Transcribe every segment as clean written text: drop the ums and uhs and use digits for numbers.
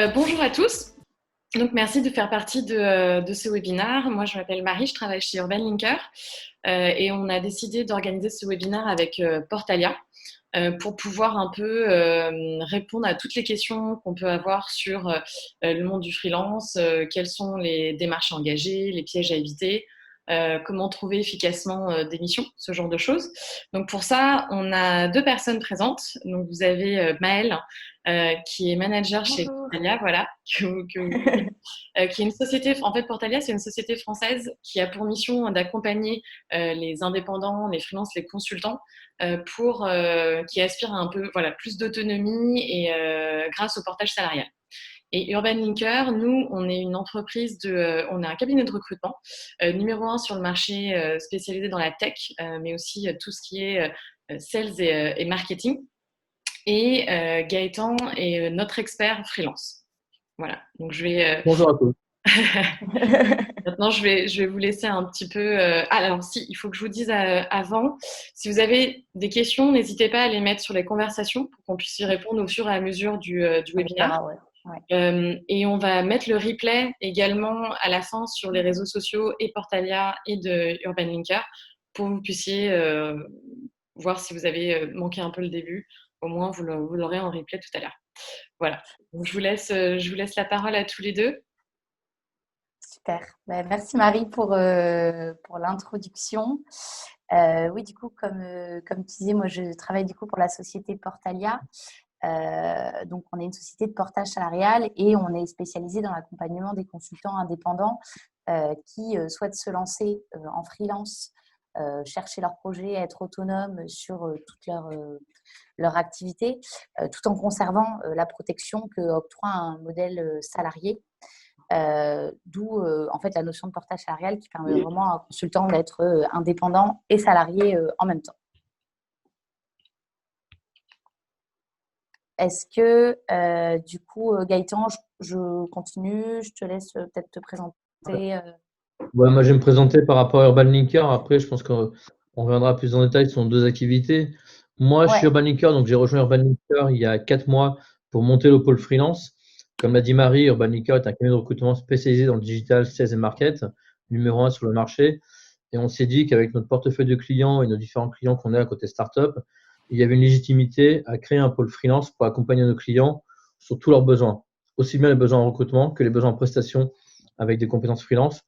Bonjour à tous. Donc, merci de faire partie de ce webinaire. Moi, je m'appelle Marie, je travaille chez Urban Linker et on a décidé d'organiser ce webinaire avec Portalia pour pouvoir un peu répondre à toutes les questions qu'on peut avoir sur le monde du freelance, quelles sont les démarches à engager, les pièges à éviter, comment trouver efficacement des missions, ce genre de choses. Donc pour ça, on a deux personnes présentes. Donc vous avez Maëlle, qui est manager chez Bonjour. Portalia, voilà, qui est une société. En fait, Portalia, c'est une société française qui a pour mission d'accompagner les indépendants, les freelances, les consultants qui aspirent à un peu plus d'autonomie et grâce au portage salarial. Et Urban Linker, nous, on est une entreprise on est un cabinet de recrutement numéro un sur le marché spécialisé dans la tech, mais aussi tout ce qui est sales et marketing. Et Gaëtan est notre expert freelance. Voilà. Donc je vais Bonjour à tous. maintenant je vais vous laisser un petit peu. Alors si, il faut que je vous dise avant, si vous avez des questions, n'hésitez pas à les mettre sur les conversations pour qu'on puisse y répondre au fur et à mesure du On webinaire. verra, ouais. Ouais. Et on va mettre le replay également à la fin sur les réseaux sociaux et Portalia et de Urban Linker pour que vous puissiez voir si vous avez manqué un peu le début. Au moins, vous l'aurez en replay tout à l'heure. Voilà. Donc, je vous laisse la parole à tous les deux. Super. Merci Marie pour l'introduction. Oui, du coup, comme tu disais, moi je travaille du coup pour la société Portalia. Donc, on est une société de portage salarial et on est spécialisé dans l'accompagnement des consultants indépendants qui souhaitent se lancer en freelance, chercher leur projet, être autonomes sur toute leur activité, tout en conservant la protection que octroie un modèle salarié. D'où en fait la notion de portage salarial qui permet vraiment à un consultant d'être indépendant et salarié en même temps. Est-ce que du coup Gaëtan, je continue, je te laisse peut-être te présenter. Ouais, moi, je vais me présenter par rapport à Urban Linker. Après, je pense qu'on reviendra plus en détail sur nos deux activités. Moi, je suis Ouais. Urban Linker, donc j'ai rejoint Urban Linker il y a 4 mois pour monter le pôle freelance. Comme l'a dit Marie, Urban Linker est un cabinet de recrutement spécialisé dans le digital sales et market, numéro un sur le marché. Et on s'est dit qu'avec notre portefeuille de clients et nos différents clients qu'on a à côté startup, il y avait une légitimité à créer un pôle freelance pour accompagner nos clients sur tous leurs besoins, aussi bien les besoins en recrutement que les besoins en prestation avec des compétences freelance.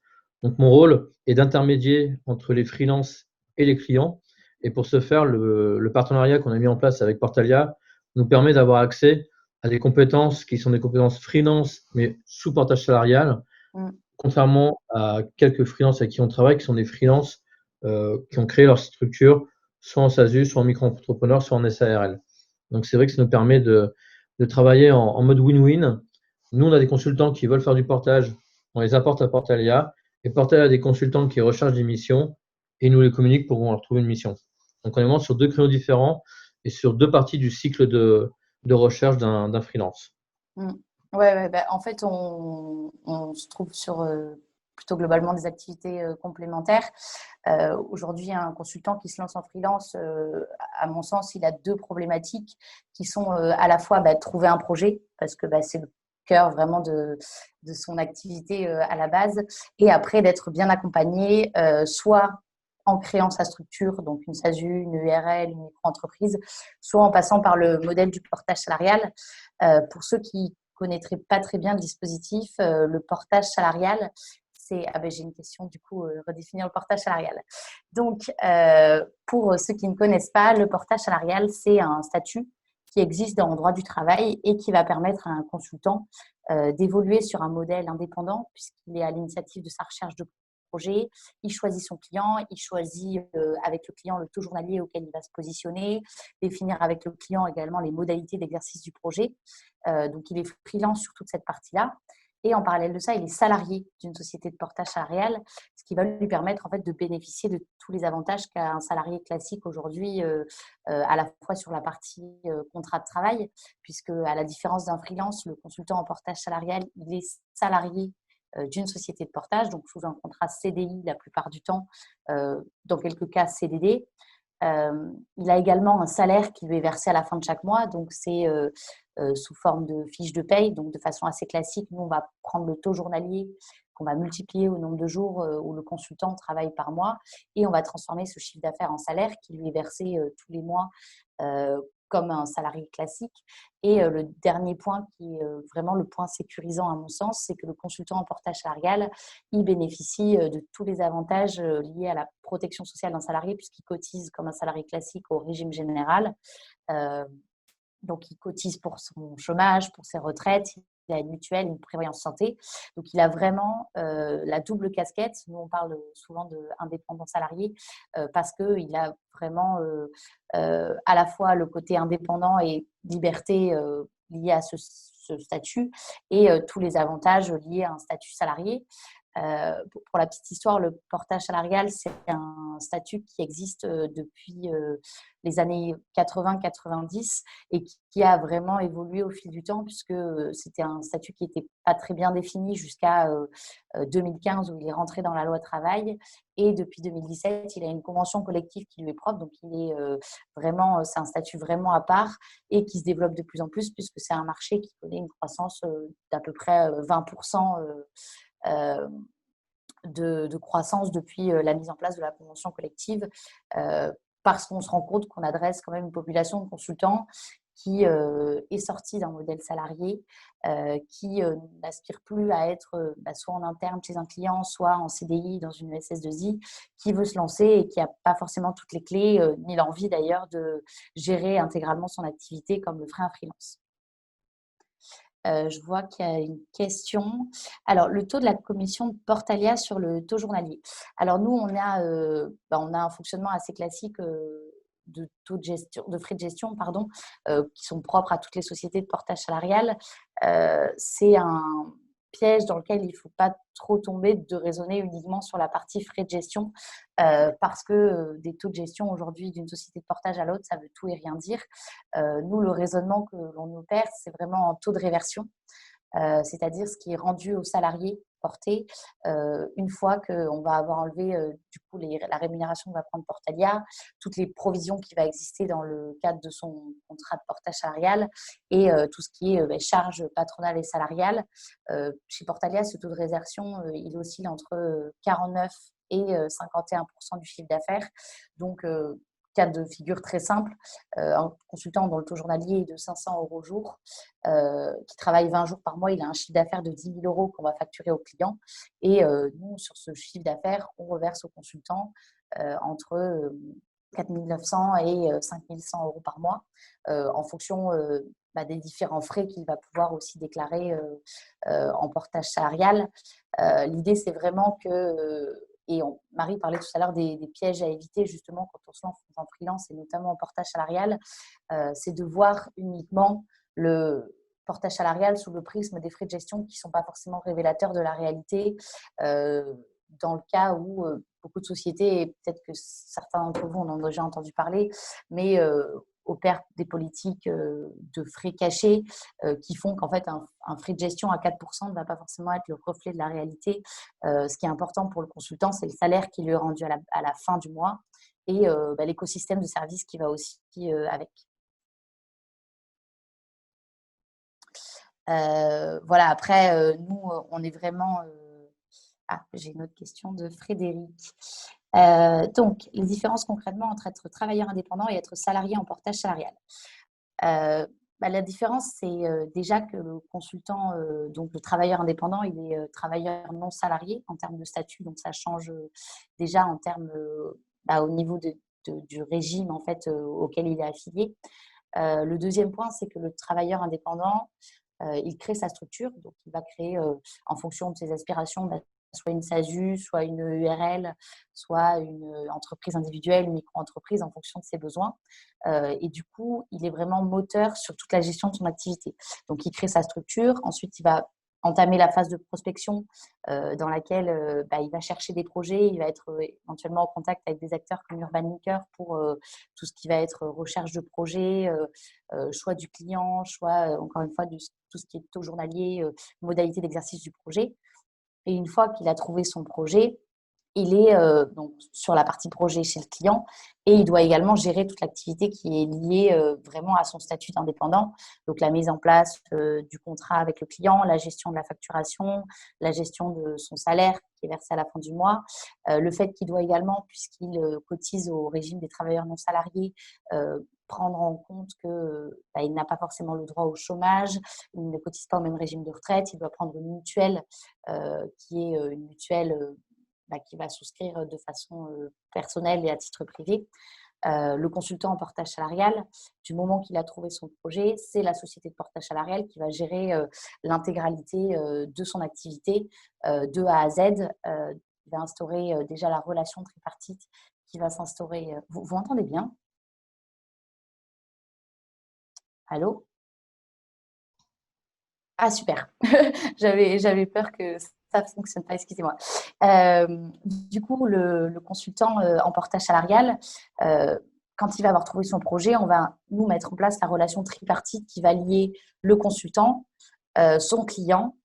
Donc, mon rôle est d'intermédiaire entre les freelances et les clients. Et pour ce faire, le partenariat qu'on a mis en place avec Portalia nous permet d'avoir accès à des compétences qui sont des compétences freelance, mais sous portage salarial, contrairement à quelques freelances avec qui on travaille, qui sont des freelances qui ont créé leur structure, soit en SASU, soit en micro-entrepreneur, soit en SARL. Donc, c'est vrai que ça nous permet de travailler en mode win-win. Nous, on a des consultants qui veulent faire du portage, on les apporte à Portalia, et Portalia a des consultants qui recherchent des missions, et nous les communiquent pour leur trouver une mission. Donc, on est vraiment sur deux créneaux différents et sur deux parties du cycle de recherche d'un freelance. Ouais, en fait, on se trouve sur plutôt globalement des activités complémentaires. Aujourd'hui, un consultant qui se lance en freelance, à mon sens, il a deux problématiques qui sont à la fois trouver un projet, parce que c'est le cœur vraiment de son activité à la base, et après d'être bien accompagné, soit en créant sa structure, donc une SASU, une URL, une micro-entreprise, soit en passant par le modèle du portage salarial. Pour ceux qui connaîtraient pas très bien le dispositif, le portage salarial, c'est… Ah ben j'ai une question du coup, redéfinir le portage salarial. Donc, pour ceux qui ne connaissent pas, le portage salarial, c'est un statut qui existe dans le droit du travail et qui va permettre à un consultant d'évoluer sur un modèle indépendant puisqu'il est à l'initiative de sa recherche de projet, il choisit son client, il choisit avec le client le taux journalier auquel il va se positionner, définir avec le client également les modalités d'exercice du projet. Donc, il est freelance sur toute cette partie-là. Et en parallèle de ça, il est salarié d'une société de portage salarial, ce qui va lui permettre en fait de bénéficier de tous les avantages qu'a un salarié classique aujourd'hui, à la fois sur la partie contrat de travail, puisque à la différence d'un freelance, le consultant en portage salarial, il est salarié d'une société de portage, donc sous un contrat CDI la plupart du temps, dans quelques cas CDD. Il a également un salaire qui lui est versé à la fin de chaque mois, donc c'est sous forme de fiche de paye, donc de façon assez classique. Nous, on va prendre le taux journalier qu'on va multiplier au nombre de jours où le consultant travaille par mois et on va transformer ce chiffre d'affaires en salaire qui lui est versé tous les mois comme un salarié classique. Et le dernier point qui est vraiment le point sécurisant à mon sens, c'est que le consultant en portage salarial, il bénéficie de tous les avantages liés à la protection sociale d'un salarié puisqu'il cotise comme un salarié classique au régime général. Euh, donc, il cotise pour son chômage, pour ses retraites, il a une mutuelle, une prévoyance santé. Donc, il a vraiment la double casquette. Nous, on parle souvent d'indépendant salarié parce qu'il a vraiment à la fois le côté indépendant et liberté liée à ce statut et tous les avantages liés à un statut salarié. Pour la petite histoire, le portage salarial, c'est un statut qui existe depuis les années 80-90 et qui a vraiment évolué au fil du temps puisque c'était un statut qui n'était pas très bien défini jusqu'à 2015 où il est rentré dans la loi travail et depuis 2017, il a une convention collective qui lui est propre, donc il est vraiment, c'est un statut vraiment à part et qui se développe de plus en plus puisque c'est un marché qui connaît une croissance d'à peu près 20% de croissance depuis la mise en place de la convention collective, parce qu'on se rend compte qu'on adresse quand même une population de consultants qui est sortie d'un modèle salarié, qui n'aspire plus à être soit en interne chez un client, soit en CDI dans une SS2I, qui veut se lancer et qui n'a pas forcément toutes les clés, ni l'envie d'ailleurs de gérer intégralement son activité comme le ferait un freelance. Je vois qu'il y a une question. Alors, le taux de la commission de Portalia sur le taux journalier. Alors, nous, on a un fonctionnement assez classique de taux de gestion, de frais de gestion, pardon, qui sont propres à toutes les sociétés de portage salarial. C'est un piège dans lequel il ne faut pas trop tomber de raisonner uniquement sur la partie frais de gestion parce que des taux de gestion aujourd'hui d'une société de portage à l'autre, ça veut tout et rien dire. Nous, le raisonnement que l'on opère, c'est vraiment en taux de réversion, c'est-à-dire ce qui est rendu aux salariés portés une fois qu'on va avoir enlevé du coup la rémunération que va prendre Portalia, toutes les provisions qui va exister dans le cadre de son contrat de portage salarial et tout ce qui est charges patronales et salariales. Chez Portalia, ce taux de réversion, il oscille entre 49 et 51% du chiffre d'affaires. Donc, cas de figure très simple, un consultant dont le taux journalier est de 500 € jour, qui travaille 20 jours par mois, il a un chiffre d'affaires de 10 000 € qu'on va facturer au client. Et nous, sur ce chiffre d'affaires, on reverse au consultant entre 4 900 et 5 100 € par mois, en fonction des différents frais qu'il va pouvoir aussi déclarer en portage salarial. L'idée, c'est vraiment que et Marie parlait tout à l'heure des pièges à éviter justement quand on se lance en freelance et notamment en portage salarial, c'est de voir uniquement le portage salarial sous le prisme des frais de gestion qui ne sont pas forcément révélateurs de la réalité. Dans le cas où beaucoup de sociétés, et peut-être que certains d'entre vous en ont déjà entendu parler, mais opèrent des politiques de frais cachés qui font qu'en fait un frais de gestion à 4% ne va pas forcément être le reflet de la réalité. Ce qui est important pour le consultant, c'est le salaire qui lui est rendu à la fin du mois et l'écosystème de services qui va aussi avec. Voilà, après, nous, on est vraiment… Ah, j'ai une autre question de Frédéric. Donc, les différences concrètement entre être travailleur indépendant et être salarié en portage salarial. La différence, c'est déjà que le consultant, donc le travailleur indépendant, il est travailleur non salarié en termes de statut, donc ça change déjà en termes au niveau du régime en fait auquel il est affilié. Le deuxième point, c'est que le travailleur indépendant, il crée sa structure, donc il va créer en fonction de ses aspirations, soit une SASU, soit une URL, soit une entreprise individuelle, une micro-entreprise en fonction de ses besoins. Et du coup, il est vraiment moteur sur toute la gestion de son activité. Donc, il crée sa structure. Ensuite, il va entamer la phase de prospection dans laquelle il va chercher des projets. Il va être éventuellement en contact avec des acteurs comme Urban Linker pour tout ce qui va être recherche de projets, choix du client, choix, encore une fois, tout ce qui est taux journalier, modalité d'exercice du projet. Et une fois qu'il a trouvé son projet, il est donc sur la partie projet chez le client et il doit également gérer toute l'activité qui est liée vraiment à son statut d'indépendant. Donc, la mise en place du contrat avec le client, la gestion de la facturation, la gestion de son salaire qui est versé à la fin du mois. Le fait qu'il doit également, puisqu'il cotise au régime des travailleurs non salariés, prendre en compte qu'il n'a pas forcément le droit au chômage, il ne cotise pas au même régime de retraite, il doit prendre une mutuelle qui est une mutuelle qui va souscrire de façon personnelle et à titre privé. Le consultant en portage salarial, du moment qu'il a trouvé son projet, c'est la société de portage salarial qui va gérer l'intégralité de son activité de A à Z. Il va instaurer déjà la relation tripartite qui va s'instaurer. Vous m'entendez bien? Allô? Ah, super. J'avais peur que ça ne fonctionne pas, excusez-moi. Du coup, le consultant en portage salarial, quand il va avoir trouvé son projet, on va nous mettre en place la relation tripartite qui va lier le consultant, son client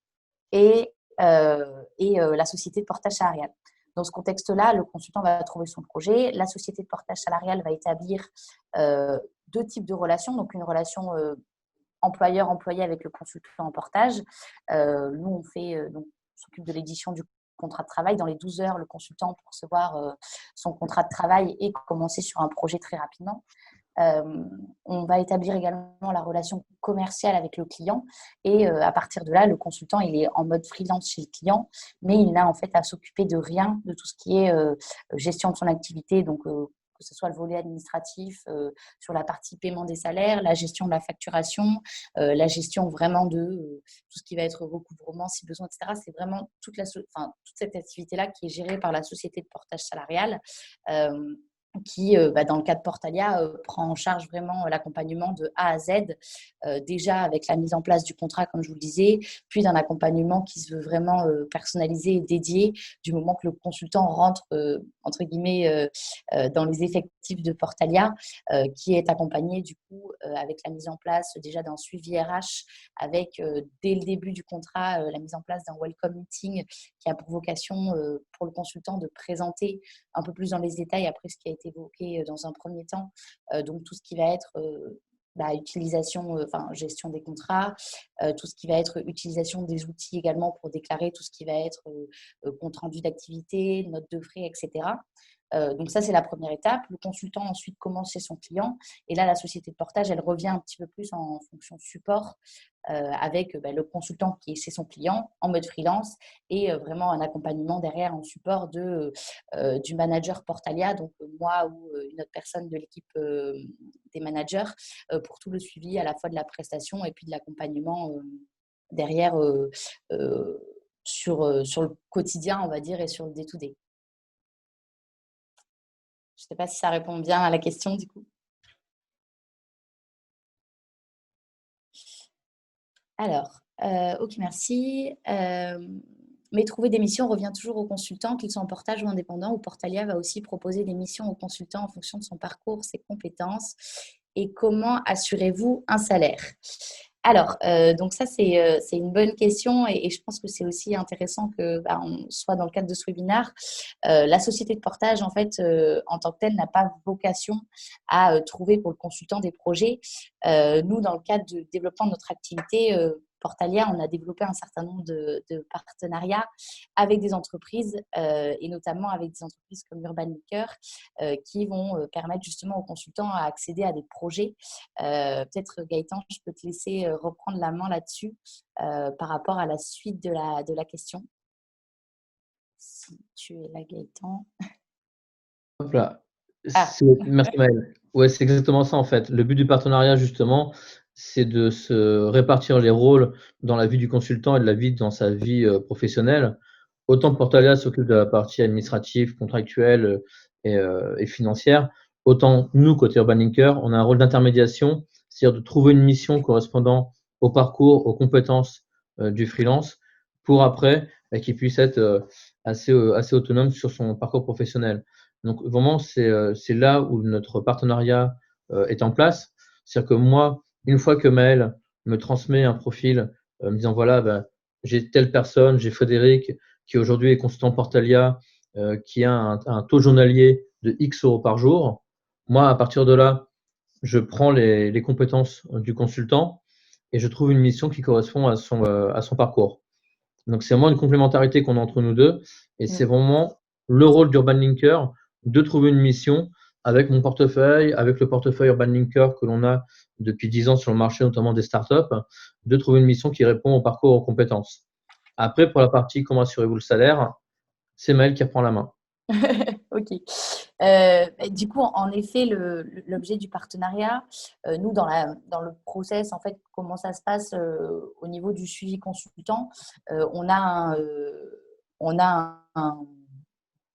et la société de portage salarial. Dans ce contexte-là, le consultant va trouver son projet. La société de portage salarial va établir deux types de relations. Donc, une relation employeur-employé avec le consultant en portage. Nous, on s'occupe de l'édition du contrat de travail. Dans les 12 heures, le consultant peut recevoir son contrat de travail et commencer sur un projet très rapidement. On va établir également la relation commerciale avec le client et à partir de là, le consultant, il est en mode freelance chez le client, mais il n'a en fait à s'occuper de rien, de tout ce qui est gestion de son activité, donc que ce soit le volet administratif sur la partie paiement des salaires, la gestion de la facturation, la gestion vraiment de tout ce qui va être recouvrement si besoin, etc. C'est vraiment toute cette activité-là qui est gérée par la société de portage salarial. Qui, dans le cas de Portalia, prend en charge vraiment l'accompagnement de A à Z, déjà avec la mise en place du contrat, comme je vous le disais, puis d'un accompagnement qui se veut vraiment personnalisé et dédié du moment que le consultant rentre, entre guillemets, dans les effectifs de Portalia, qui est accompagné du coup avec la mise en place déjà d'un suivi RH, avec dès le début du contrat, la mise en place d'un welcome meeting qui a pour vocation pour le consultant de présenter un peu plus dans les détails après ce qui a été évoqué dans un premier temps. Donc, tout ce qui va être gestion des contrats, tout ce qui va être utilisation des outils également pour déclarer tout ce qui va être compte rendu d'activité, notes de frais, etc. Donc ça, c'est la première étape. Le consultant ensuite commence chez son client et là, la société de portage, elle revient un petit peu plus en fonction support avec le consultant qui est chez son client en mode freelance et vraiment un accompagnement derrière en support du manager Portalia, donc moi ou une autre personne de l'équipe des managers pour tout le suivi à la fois de la prestation et puis de l'accompagnement derrière sur le quotidien, on va dire, et sur le day-to-day. Je ne sais pas si ça répond bien à la question du coup. Alors, ok, merci. Mais trouver des missions revient toujours aux consultants, qu'ils soient en portage ou indépendants, ou Portalia va aussi proposer des missions aux consultants en fonction de son parcours, ses compétences. Et comment assurez-vous un salaire? Alors, donc ça, c'est une bonne question et je pense que c'est aussi intéressant on soit dans le cadre de ce webinaire. La société de portage, en fait, en tant que telle, n'a pas vocation à trouver pour le consultant des projets. Nous, dans le cadre du développement de notre activité, Portalia, on a développé un certain nombre de partenariats avec des entreprises et notamment avec des entreprises comme Urban Maker qui vont permettre justement aux consultants à accéder à des projets. Peut-être Gaëtan, je peux te laisser reprendre la main là-dessus par rapport à la suite de la question. Si tu es là, Gaëtan. Hop là. Merci Maëlle. Ouais, c'est exactement ça en fait. Le but du partenariat justement, c'est de se répartir les rôles dans la vie du consultant et de la vie dans sa vie professionnelle. Autant Portalia s'occupe de la partie administrative, contractuelle et financière, autant nous, côté Urban Linker, on a un rôle d'intermédiation, c'est-à-dire de trouver une mission correspondant au parcours, aux compétences du freelance pour après qu'il puisse être assez autonome sur son parcours professionnel. Donc vraiment, c'est là où notre partenariat est en place. C'est-à-dire que moi, une fois que Maëlle me transmet un profil me disant voilà, j'ai telle personne, j'ai Frédéric qui aujourd'hui est consultant Portalia, qui a un taux journalier de X euros par jour. Moi, à partir de là, je prends les compétences du consultant et je trouve une mission qui correspond à son parcours. Donc, c'est vraiment une complémentarité qu'on a entre nous deux et c'est vraiment le rôle d'Urban Linker de trouver une mission avec mon portefeuille, avec le portefeuille Urban Linker que l'on a depuis 10 ans sur le marché, notamment des startups, de trouver une mission qui répond au parcours, aux compétences. Après, pour la partie comment assurez-vous le salaire, c'est Maëlle qui reprend la main. Ok. Du coup, en effet, l'objet du partenariat, nous, dans le process, en fait, comment ça se passe au niveau du suivi consultant, on a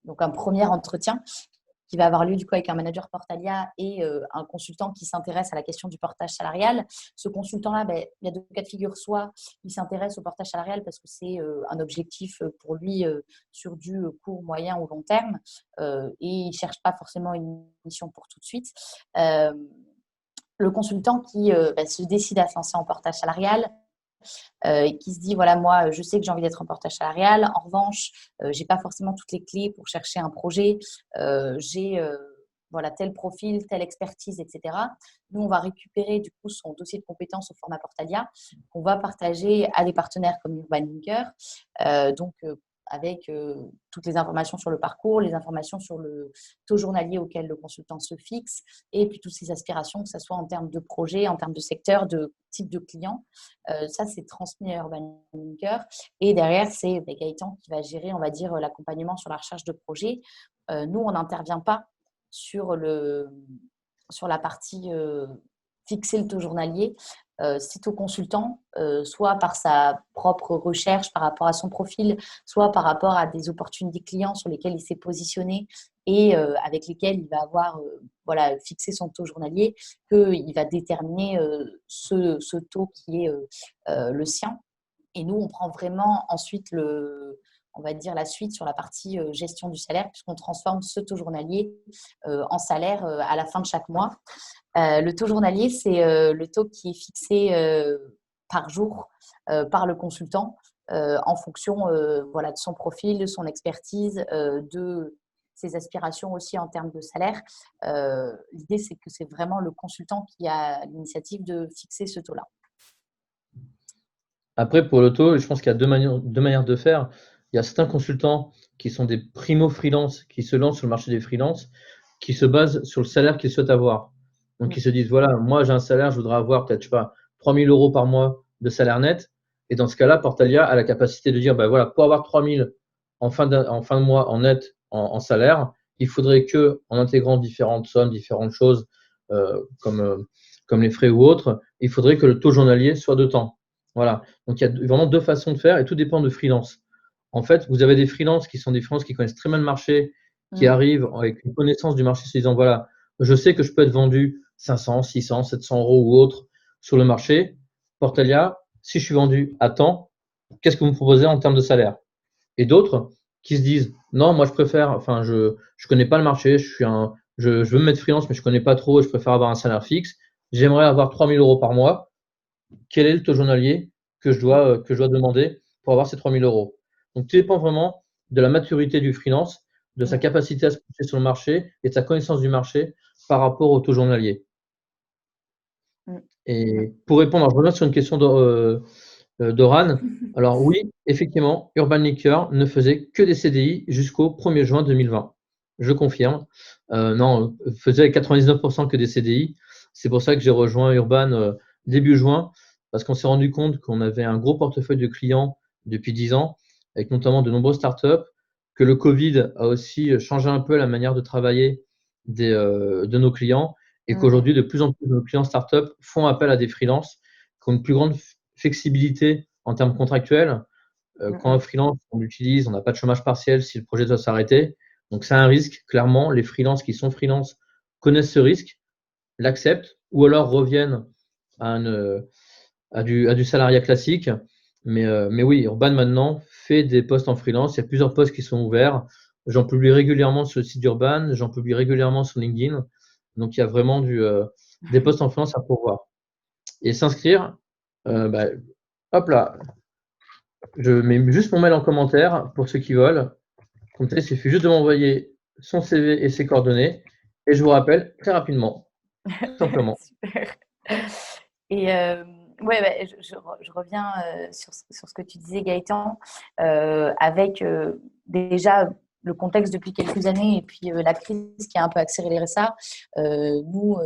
donc un premier entretien qui va avoir lieu du coup avec un manager Portalia et un consultant qui s'intéresse à la question du portage salarial. Ce consultant-là, il y a deux cas de figure. Soit il s'intéresse au portage salarial parce que c'est un objectif pour lui sur du court, moyen ou long terme et il ne cherche pas forcément une mission pour tout de suite. Le consultant qui se décide à se lancer en portage salarial, et qui se dit voilà, moi je sais que j'ai envie d'être en portage salarial, en revanche j'ai pas forcément toutes les clés pour chercher un projet, j'ai voilà, tel profil, telle expertise, etc. Nous, on va récupérer du coup son dossier de compétences au format Portalia qu'on va partager à des partenaires comme Urban Linker, avec toutes les informations sur le parcours, les informations sur le taux journalier auquel le consultant se fixe et puis toutes ses aspirations, que ce soit en termes de projet, en termes de secteur, de type de client. Ça, c'est transmis à Urban Linker. Et derrière, c'est Gaëtan qui va gérer, on va dire, l'accompagnement sur la recherche de projet. Nous, on n'intervient pas sur la partie fixer le taux journalier. C'est au consultant, soit par sa propre recherche par rapport à son profil, soit par rapport à des opportunités clients sur lesquelles il s'est positionné et avec lesquels il va avoir fixé son taux journalier, qu'il va déterminer ce taux qui est le sien. Et nous, on prend vraiment ensuite on va dire la suite sur la partie gestion du salaire, puisqu'on transforme ce taux journalier en salaire à la fin de chaque mois. Le taux journalier, c'est le taux qui est fixé par jour par le consultant en fonction de son profil, de son expertise, de ses aspirations aussi en termes de salaire. L'idée, c'est que c'est vraiment le consultant qui a l'initiative de fixer ce taux-là. Après, pour le taux, je pense qu'il y a deux manières de faire. Il y a certains consultants qui sont des primo-freelance, qui se lancent sur le marché des freelance, qui se basent sur le salaire qu'ils souhaitent avoir. Donc, ils se disent, voilà, moi, j'ai un salaire, je voudrais avoir peut-être, je sais pas, 3 000 euros par mois de salaire net. Et dans ce cas-là, Portalia a la capacité de dire, ben voilà, pour avoir 3 000 en fin de mois en net, en salaire, il faudrait que, en intégrant différentes sommes, différentes choses, comme les frais ou autres, il faudrait que le taux journalier soit de temps. Voilà. Donc, il y a vraiment deux façons de faire et tout dépend de freelance. En fait, vous avez des freelances qui sont des freelances qui connaissent très bien le marché, qui arrivent avec une connaissance du marché, se disant voilà, je sais que je peux être vendu 500, 600, 700 euros ou autre sur le marché. Portalia, si je suis vendu à temps, qu'est-ce que vous me proposez en termes de salaire? Et d'autres qui se disent non, moi je préfère, enfin, je connais pas le marché, je veux me mettre freelance, mais je connais pas trop et je préfère avoir un salaire fixe. J'aimerais avoir 3 000 euros par mois. Quel est le taux journalier que je dois demander pour avoir ces 3 000 euros? Donc, tout dépend vraiment de la maturité du freelance, de sa capacité à se pousser sur le marché et de sa connaissance du marché par rapport au taux journalier. Et pour répondre, je reviens sur une question d'Oran. Alors oui, effectivement, Urban Linker ne faisait que des CDI jusqu'au 1er juin 2020. Je confirme. Non, faisait 99% que des CDI. C'est pour ça que j'ai rejoint Urban début juin, parce qu'on s'est rendu compte qu'on avait un gros portefeuille de clients depuis 10 ans, avec notamment de nombreuses startups, que le Covid a aussi changé un peu la manière de travailler de nos clients, et qu'aujourd'hui, de plus en plus de nos clients startups font appel à des freelances qui ont une plus grande flexibilité en termes contractuels. Quand un freelance, on l'utilise, on n'a pas de chômage partiel si le projet doit s'arrêter. Donc, c'est un risque. Clairement, les freelances qui sont freelance connaissent ce risque, l'acceptent ou alors reviennent à du salariat classique. Mais oui, Urban maintenant fait des postes en freelance. Il y a plusieurs postes qui sont ouverts. J'en publie régulièrement sur le site d'Urban, j'en publie régulièrement sur LinkedIn. Donc, il y a vraiment des postes en freelance à pourvoir. Et s'inscrire, hop là, je mets juste mon mail en commentaire pour ceux qui veulent. Comme ça, il suffit juste de m'envoyer son CV et ses coordonnées et je vous rappelle très rapidement, tout simplement. Super. Et ouais, bah, je reviens sur ce que tu disais, Gaëtan, avec déjà le contexte depuis quelques années et puis la crise qui a un peu accéléré ça. Nous,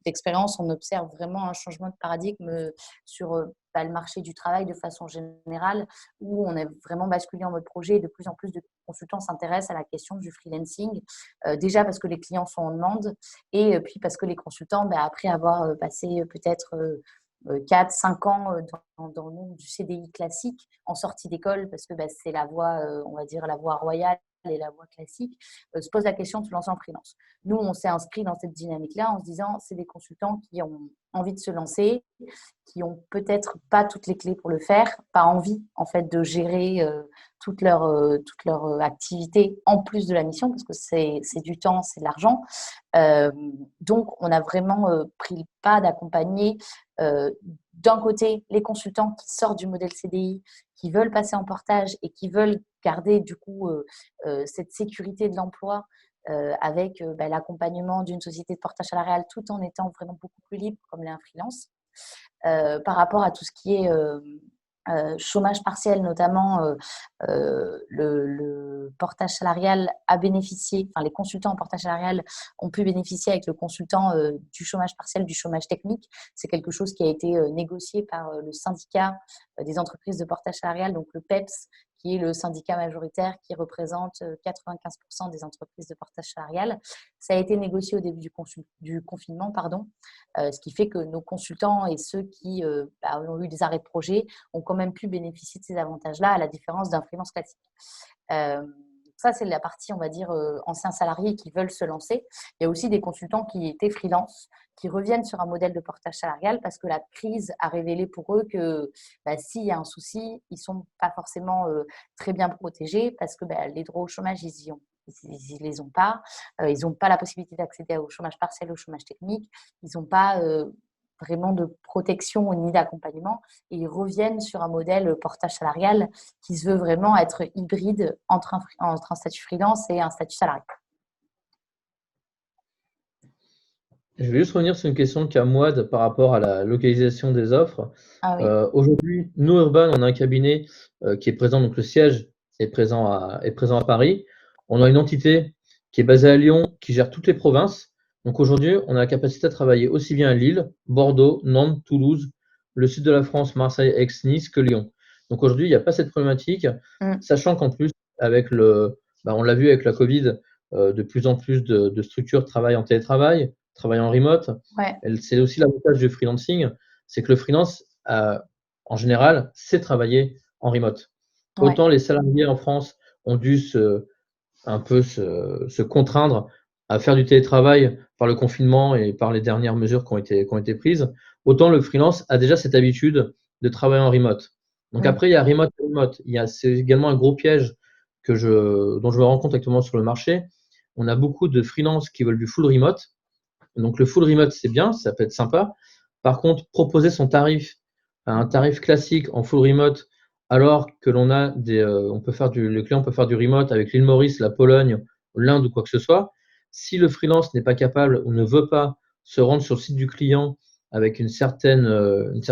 d'expérience, on observe vraiment un changement de paradigme sur le marché du travail de façon générale, où on est vraiment basculé en mode projet et de plus en plus de consultants s'intéressent à la question du freelancing, déjà parce que les clients sont en demande et puis parce que les consultants, bah, après avoir passé peut-être 4, 5 ans dans le monde du CDI classique, en sortie d'école, parce que bah, c'est la voie, on va dire, la voie royale et la voie classique, se pose la question de se lancer en freelance. Nous, on s'est inscrit dans cette dynamique-là en se disant, c'est des consultants qui ont envie de se lancer, qui ont peut-être pas toutes les clés pour le faire, pas envie en fait de gérer toute leur activité en plus de la mission, parce que c'est du temps, c'est de l'argent. Donc, on a vraiment pris le pas d'accompagner d'un côté les consultants qui sortent du modèle CDI, qui veulent passer en portage et qui veulent garder du coup cette sécurité de l'emploi avec l'accompagnement d'une société de portage salarial tout en étant vraiment beaucoup plus libre comme l'est un freelance. Par rapport à tout ce qui est chômage partiel, notamment le portage salarial a bénéficié, enfin les consultants en portage salarial ont pu bénéficier avec le consultant du chômage partiel, du chômage technique. C'est quelque chose qui a été négocié par le syndicat des entreprises de portage salarial, donc le PEPS, qui est le syndicat majoritaire qui représente 95% des entreprises de portage salarial. Ça a été négocié au début du confinement, ce qui fait que nos consultants et ceux qui ont eu des arrêts de projet ont quand même pu bénéficier de ces avantages-là, à la différence d'un freelance classique. Ça, c'est la partie, on va dire, anciens salariés qui veulent se lancer. Il y a aussi des consultants qui étaient freelance, qui reviennent sur un modèle de portage salarial parce que la crise a révélé pour eux que s'il y a un souci, ils ne sont pas forcément très bien protégés parce que les droits au chômage, ils les ont pas. Ils n'ont pas la possibilité d'accéder au chômage partiel, au chômage technique. Ils n'ont pas vraiment de protection ni d'accompagnement. Et ils reviennent sur un modèle portage salarial qui se veut vraiment être hybride entre un statut freelance et un statut salarié. Je vais juste revenir sur une question de Kamouad par rapport à la localisation des offres. Ah oui. Aujourd'hui, nous, Urban, on a un cabinet qui est présent, donc le siège est présent à Paris. On a une entité qui est basée à Lyon, qui gère toutes les provinces. Donc aujourd'hui, on a la capacité à travailler aussi bien à Lille, Bordeaux, Nantes, Toulouse, le sud de la France, Marseille, Aix, Nice que Lyon. Donc aujourd'hui, il n'y a pas cette problématique, sachant qu'en plus, on l'a vu avec la Covid, de plus en plus de structures travaillent en télétravail, travaillent en remote. Ouais. C'est aussi l'avantage du freelancing, c'est que le freelance, en général, sait travailler en remote. Autant les salariés en France ont dû un peu se contraindre à faire du télétravail par le confinement et par les dernières mesures qui ont été prises, autant le freelance a déjà cette habitude de travailler en remote. Donc après, il y a remote et remote. C'est également un gros piège dont je me rends compte actuellement sur le marché. On a beaucoup de freelances qui veulent du full remote. Donc le full remote, c'est bien, ça peut être sympa. Par contre, proposer son tarif à un tarif classique en full remote, alors que l'on a le client peut faire du remote avec l'île Maurice, la Pologne, l'Inde ou quoi que ce soit. Si le freelance n'est pas capable ou ne veut pas se rendre sur le site du client avec une certaine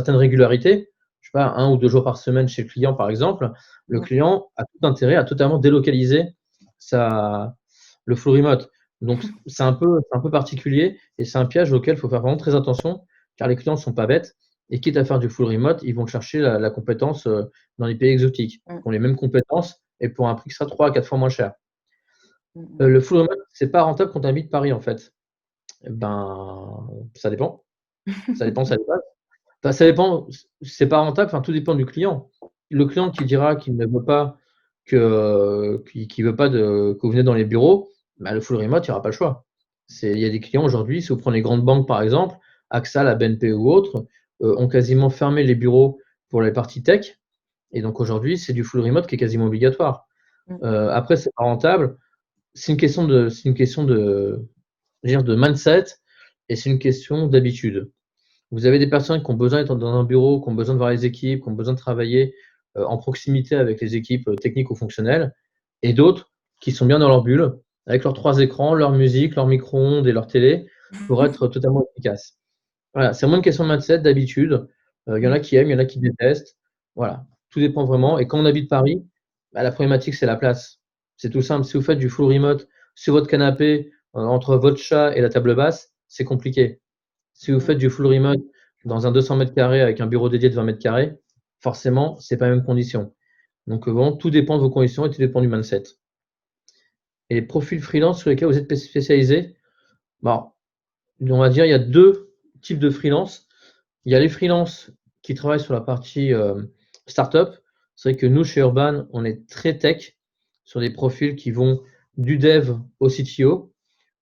régularité, je sais pas, 1 ou 2 jours par semaine chez le client par exemple, le client a tout intérêt à totalement délocaliser le full remote. Donc c'est un peu particulier et c'est un piège auquel il faut faire vraiment très attention car les clients ne sont pas bêtes et quitte à faire du full remote, ils vont chercher la compétence dans les pays exotiques, qui ont les mêmes compétences et pour un prix qui sera 3 à 4 fois moins cher. Le full remote, c'est pas rentable quand tu habites Paris en fait. Ça dépend. Ça dépend, ça dépend. Enfin, ça dépend, c'est pas rentable, enfin tout dépend du client. Le client qui dira qu'il ne veut pas qui veut pas que vous venez dans les bureaux, le full remote, il n'y aura pas le choix. Il y a des clients aujourd'hui, si vous prenez les grandes banques par exemple, AXA, la BNP ou autres, ont quasiment fermé les bureaux pour les parties tech. Et donc aujourd'hui, c'est du full remote qui est quasiment obligatoire. Après, c'est pas rentable. C'est une question de mindset et c'est une question d'habitude. Vous avez des personnes qui ont besoin d'être dans un bureau, qui ont besoin de voir les équipes, qui ont besoin de travailler en proximité avec les équipes techniques ou fonctionnelles, et d'autres qui sont bien dans leur bulle, avec leurs 3 écrans, leur musique, leur micro-ondes et leur télé, pour être totalement efficaces. Voilà, c'est vraiment une question de mindset, d'habitude. Il y en a qui aiment, il y en a qui détestent. Voilà, tout dépend vraiment et quand on habite Paris, bah, la problématique, c'est la place. C'est tout simple. Si vous faites du full remote sur votre canapé, entre votre chat et la table basse, c'est compliqué. Si vous faites du full remote dans un 200 carrés avec un bureau dédié de 20 carrés, forcément, c'est pas les mêmes conditions. Donc, vraiment, tout dépend de vos conditions et tout dépend du mindset. Et les profils freelance sur lesquels vous êtes spécialisé, bah, on va dire, il y a 2 types de freelance. Il y a les freelances qui travaillent sur la partie, startup. C'est vrai que nous, chez Urban, on est très tech, sur des profils qui vont du dev au CTO,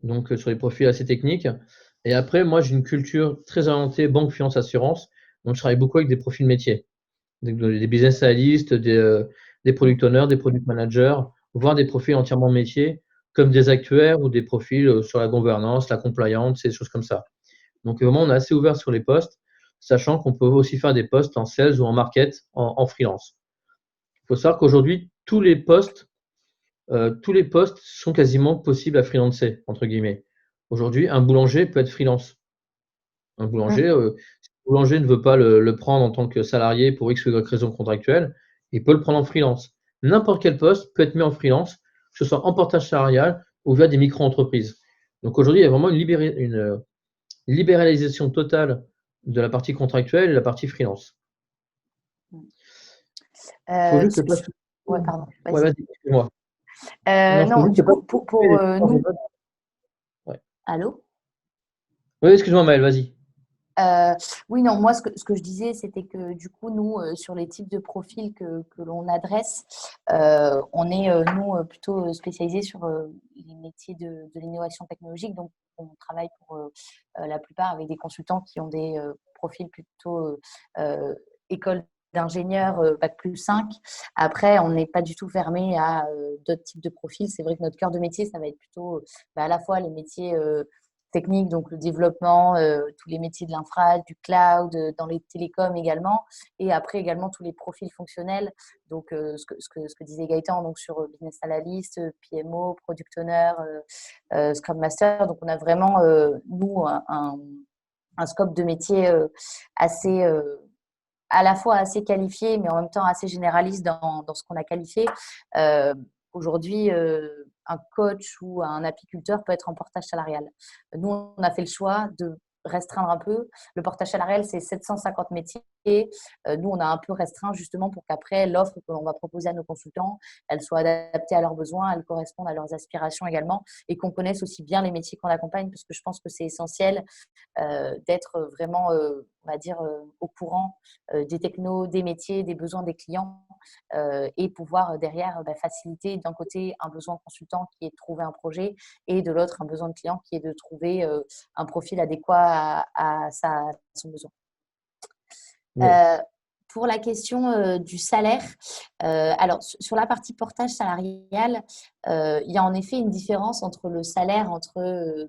donc sur des profils assez techniques. Et après, moi, j'ai une culture très orientée banque, finance, assurance, donc je travaille beaucoup avec des profils métiers, des business analysts, des product owners, des product managers, voire des profils entièrement métiers, comme des actuaires ou des profils, sur la gouvernance, la compliance, ces choses comme ça. Donc vraiment, on est assez ouvert sur les postes, sachant qu'on peut aussi faire des postes en sales ou en market en freelance. Il faut savoir qu'aujourd'hui, tous les postes sont quasiment possibles à freelancer, entre guillemets. Aujourd'hui, un boulanger peut être freelance. Un boulanger, si le boulanger ne veut pas le prendre en tant que salarié pour X ou Y raison contractuelle, il peut le prendre en freelance. N'importe quel poste peut être mis en freelance, que ce soit en portage salarial ou via des micro-entreprises. Donc aujourd'hui, il y a vraiment une libéralisation totale de la partie contractuelle et la partie freelance. Il faut juste que toi, Ouais, pardon, ouais, vas-y. vas-y, excuse-moi. Non, faut Non, juste du que coup, pour nous. ouais. Allô? Oui, excuse-moi, Maëlle, vas-y. Oui, non, moi, ce que je disais, c'était que du coup, nous, sur les types de profils que l'on adresse, on est, nous, plutôt spécialisés sur les métiers de l'innovation technologique. Donc, on travaille pour la plupart avec des consultants qui ont des profils plutôt école d'ingénieur bac+5. Après, on n'est pas du tout fermé à d'autres types de profils. C'est vrai que notre cœur de métier, ça va être plutôt à la fois les métiers techniques, donc le développement, tous les métiers de l'infra, du cloud, dans les télécoms également, et après également tous les profils fonctionnels, donc ce que disait Gaëtan, donc sur business analyst, PMO, product owner, Scrum Master. Donc on a vraiment, nous, un scope de métier assez à la fois assez qualifié, mais en même temps assez généraliste dans ce qu'on a qualifié. Aujourd'hui, un coach ou un apiculteur peut être en portage salarial. Nous, on a fait le choix de restreindre un peu. Le portage salarial, c'est 750 métiers. Nous, on a un peu restreint justement pour qu'après, l'offre que l'on va proposer à nos consultants, elle soit adaptée à leurs besoins, elle corresponde à leurs aspirations également, et qu'on connaisse aussi bien les métiers qu'on accompagne, parce que je pense que c'est essentiel d'être vraiment, on va dire, au courant des technos, des métiers, des besoins des clients, et pouvoir derrière faciliter d'un côté un besoin consultant qui est de trouver un projet, et de l'autre un besoin de client qui est de trouver un profil adéquat à son besoin. Yes. Pour la question du salaire, alors sur la partie portage salarial, il y a en effet une différence entre le salaire, entre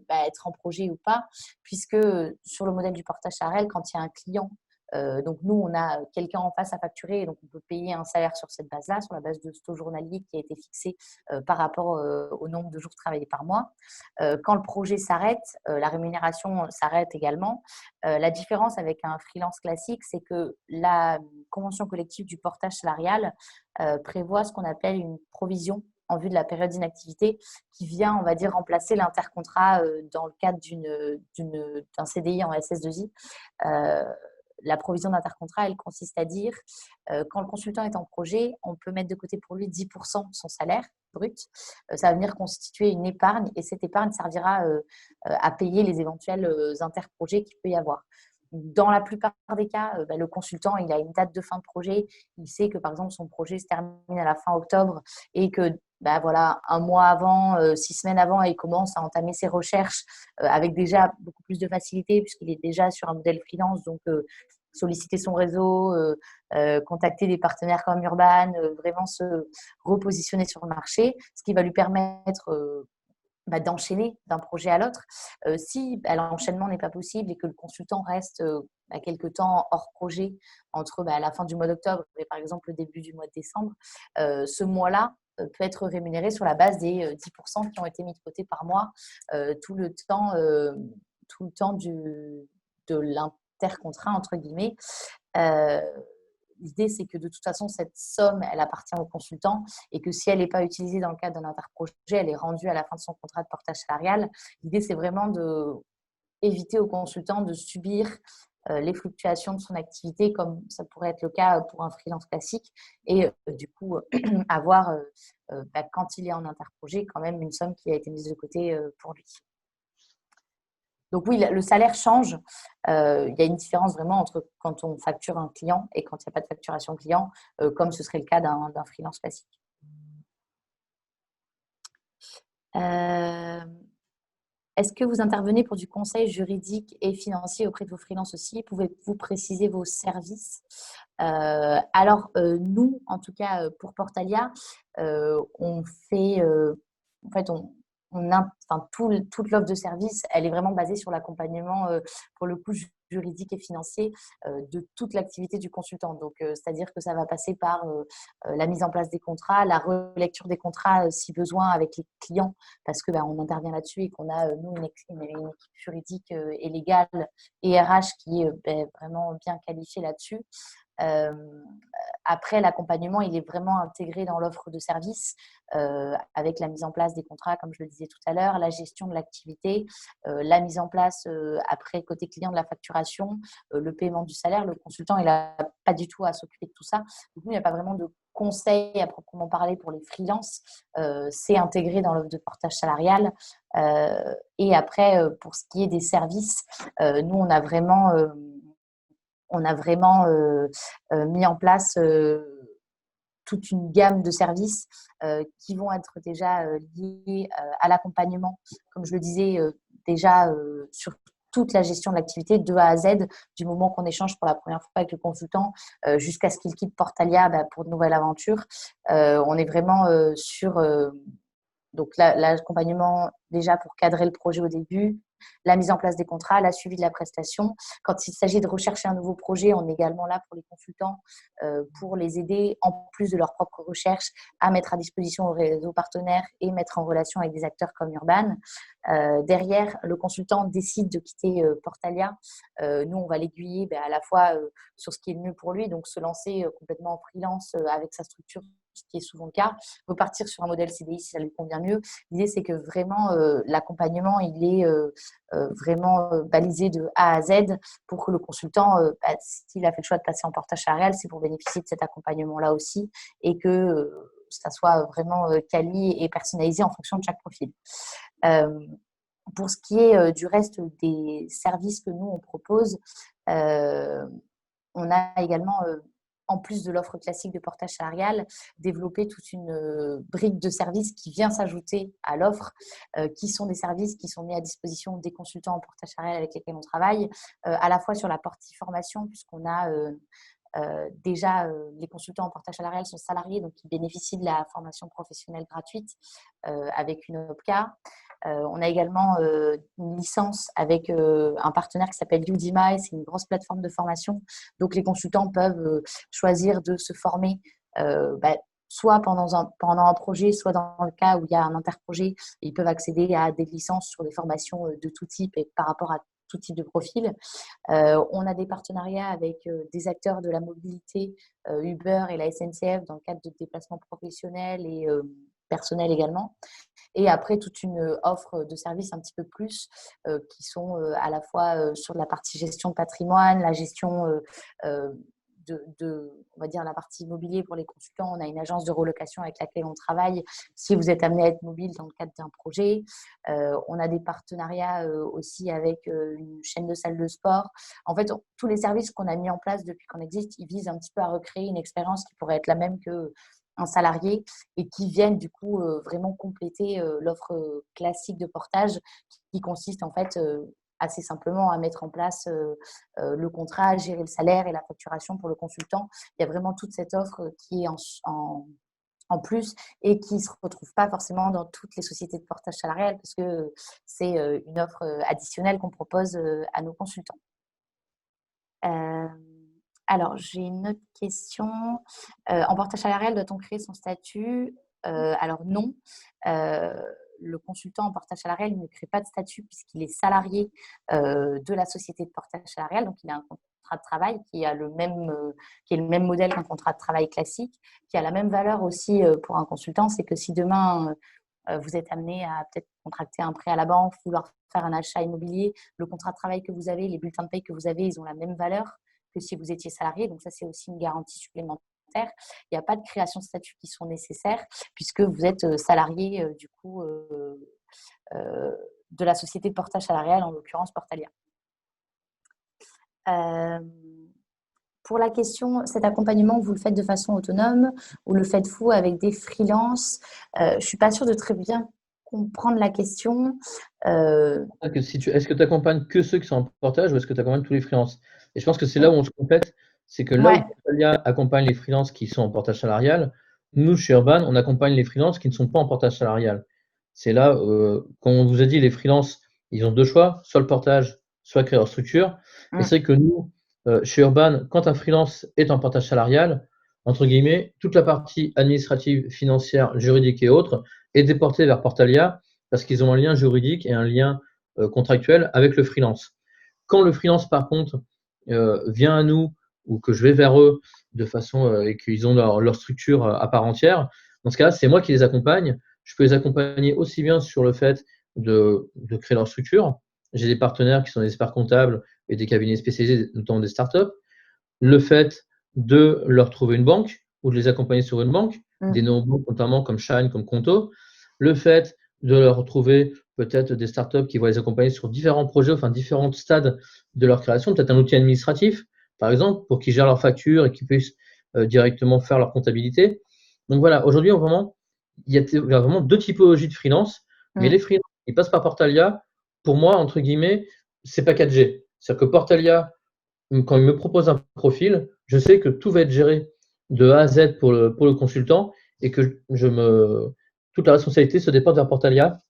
être en projet ou pas, puisque sur le modèle du portage salarial, quand il y a un client, donc nous, on a quelqu'un en face à facturer, donc on peut payer un salaire sur cette base-là, sur la base de ce taux journalier qui a été fixé par rapport au nombre de jours travaillés par mois. Quand le projet s'arrête, la rémunération s'arrête également. La différence avec un freelance classique, c'est que la convention collective du portage salarial prévoit ce qu'on appelle une provision en vue de la période d'inactivité qui vient, on va dire, remplacer l'intercontrat dans le cadre d'un CDI en SS2I. La provision d'intercontrat, elle consiste à dire quand le consultant est en projet, on peut mettre de côté pour lui 10% de son salaire brut. Ça va venir constituer une épargne, et cette épargne servira à payer les éventuels interprojets qu'il peut y avoir. Dans la plupart des cas, le consultant, il a une date de fin de projet. Il sait que, par exemple, son projet se termine à la fin octobre, et que voilà, un mois avant, 6 semaines avant, il commence à entamer ses recherches avec déjà beaucoup plus de facilité puisqu'il est déjà sur un modèle freelance. Donc, solliciter son réseau, contacter des partenaires comme Urban, vraiment se repositionner sur le marché, ce qui va lui permettre d'enchaîner d'un projet à l'autre. Si l'enchaînement n'est pas possible et que le consultant reste quelque temps hors projet entre la fin du mois d'octobre et par exemple le début du mois de décembre, ce mois-là, peut être rémunéré sur la base des 10% qui ont été mis de côté par mois tout le temps de l'intercontrat, entre guillemets. L'idée, c'est que de toute façon, cette somme, elle appartient au consultant et que si elle n'est pas utilisée dans le cadre d'un interprojet, elle est rendue à la fin de son contrat de portage salarial. L'idée, c'est vraiment d'éviter au consultant de subir les fluctuations de son activité, comme ça pourrait être le cas pour un freelance classique, et du coup, avoir, quand il est en interprojet, quand même une somme qui a été mise de côté pour lui. Donc oui, le salaire change. Il y a une différence vraiment entre quand on facture un client et quand il n'y a pas de facturation client, comme ce serait le cas d'un freelance classique. Est-ce que vous intervenez pour du conseil juridique et financier auprès de vos freelances aussi? Pouvez-vous préciser vos services? Alors, nous, en tout cas, pour Portalia, on fait, en fait, toute l'offre de service, elle est vraiment basée sur l'accompagnement, pour le coup, juridique et financier de toute l'activité du consultant. Donc, c'est-à-dire que ça va passer par la mise en place des contrats, la relecture des contrats si besoin avec les clients, parce que on intervient là-dessus et qu'on a, nous, une équipe juridique et légale et RH qui est vraiment bien qualifiée là-dessus. Après, l'accompagnement, il est vraiment intégré dans l'offre de service avec la mise en place des contrats, comme je le disais tout à l'heure, la gestion de l'activité, la mise en place, après, côté client, de la facturation, le paiement du salaire. Le consultant, il n'a pas du tout à s'occuper de tout ça. Donc, nous, il n'y a pas vraiment de conseils à proprement parler pour les freelances. C'est intégré dans l'offre de portage salarial. Et après, pour ce qui est des services, nous, on a vraiment mis en place toute une gamme de services qui vont être déjà liés à l'accompagnement, comme je le disais, déjà sur toute la gestion de l'activité de A à Z, du moment qu'on échange pour la première fois avec le consultant jusqu'à ce qu'il quitte Portalia pour de nouvelles aventures. On est vraiment sur donc l'accompagnement déjà pour cadrer le projet au début, la mise en place des contrats, la suivi de la prestation. Quand il s'agit de rechercher un nouveau projet, on est également là pour les consultants, pour les aider, en plus de leur propre recherche, à mettre à disposition au réseau partenaire et mettre en relation avec des acteurs comme Urban. Derrière, le consultant décide de quitter Portalia. Nous, on va l'aiguiller à la fois sur ce qui est le mieux pour lui, donc se lancer complètement en freelance avec sa structure, ce qui est souvent le cas, repartir sur un modèle CDI si ça lui convient mieux. L'idée, c'est que vraiment, l'accompagnement, il est vraiment balisé de A à Z pour que le consultant, s'il a fait le choix de passer en portage salarial, c'est pour bénéficier de cet accompagnement-là aussi et que ça soit vraiment quali et personnalisé en fonction de chaque profil. Pour ce qui est du reste des services que nous, on propose, on a également, en plus de l'offre classique de portage salarial, développé toute une brique de services qui vient s'ajouter à l'offre, qui sont des services qui sont mis à disposition des consultants en portage salarial avec lesquels on travaille, à la fois sur la partie formation, puisqu'on a déjà, les consultants en portage salarial sont salariés, donc ils bénéficient de la formation professionnelle gratuite avec une OPCA. On a également une licence avec un partenaire qui s'appelle Udemy, c'est une grosse plateforme de formation. Donc, les consultants peuvent choisir de se former soit pendant un projet, soit dans le cas où il y a un interprojet. Ils peuvent accéder à des licences sur des formations de tout type et par rapport à tout type de profil. On a des partenariats avec des acteurs de la mobilité, Uber et la SNCF dans le cadre de déplacements professionnels et personnels également. Et après, toute une offre de services un petit peu plus qui sont à la fois sur la partie gestion de patrimoine, la gestion on va dire, la partie immobilier pour les consultants. On a une agence de relocation avec laquelle on travaille si vous êtes amené à être mobile dans le cadre d'un projet. On a des partenariats aussi avec une chaîne de salles de sport. En fait, tous les services qu'on a mis en place depuis qu'on existe, ils visent un petit peu à recréer une expérience qui pourrait être la même qu'un salarié et qui viennent du coup vraiment compléter l'offre classique de portage qui consiste en fait assez simplement à mettre en place le contrat, gérer le salaire et la facturation pour le consultant. Il y a vraiment toute cette offre qui est en plus et qui ne se retrouve pas forcément dans toutes les sociétés de portage salarial parce que c'est une offre additionnelle qu'on propose à nos consultants. Alors, j'ai une autre question. En portage salarial, doit-on créer son statut Alors non, le consultant en portage salarial, il ne crée pas de statut puisqu'il est salarié de la société de portage salarial. Donc, il a un contrat de travail qui est le même modèle qu'un contrat de travail classique, qui a la même valeur aussi pour un consultant. C'est que si demain, vous êtes amené à peut-être contracter un prêt à la banque, vouloir faire un achat immobilier, le contrat de travail que vous avez, les bulletins de paie que vous avez, ils ont la même valeur que si vous étiez salarié. Donc ça, c'est aussi une garantie supplémentaire. Il n'y a pas de création de statut qui sont nécessaires puisque vous êtes salarié du coup de la société de portage salarial, en l'occurrence Portalia. Pour la question, cet accompagnement, vous le faites de façon autonome ou le faites-vous avec des freelances? Je ne suis pas sûre de très bien comprendre la question. Est-ce que tu accompagnes que ceux qui sont en portage ou est-ce que tu accompagnes tous les freelances? Et je pense que c'est là où on se complète, c'est que là où Ouais, Portalia accompagne les freelances qui sont en portage salarial, nous, chez Urban, on accompagne les freelances qui ne sont pas en portage salarial. C'est là, comme on vous a dit, les freelances, ils ont deux choix, soit le portage, soit créer leur structure. Et c'est vrai que nous, chez Urban, quand un freelance est en portage salarial, entre guillemets, toute la partie administrative, financière, juridique et autres est déportée vers Portalia parce qu'ils ont un lien juridique et un lien contractuel avec le freelance. Quand le freelance, par contre, vient à nous ou que je vais vers eux de façon et qu'ils ont leur structure à part entière, dans ce cas-là, c'est moi qui les accompagne. Je peux les accompagner aussi bien sur le fait de créer leur structure. J'ai des partenaires qui sont des experts comptables et des cabinets spécialisés, notamment des startups. Le fait de leur trouver une banque ou de les accompagner sur une banque, des néobanques notamment comme Shine, comme Conto. Le fait de leur trouver peut-être des startups qui vont les accompagner sur différents projets, enfin différents stades de leur création, peut-être un outil administratif, par exemple, pour qu'ils gèrent leurs factures et qu'ils puissent directement faire leur comptabilité. Donc voilà, aujourd'hui, il y a vraiment deux typologies de freelance. Il y a les freelances qui passent par Portalia. Pour moi, entre guillemets, c'est packagé. C'est-à-dire que Portalia, quand il me propose un profil, je sais que tout va être géré de A à Z pour le consultant et que toute la responsabilité se déporte vers Portalia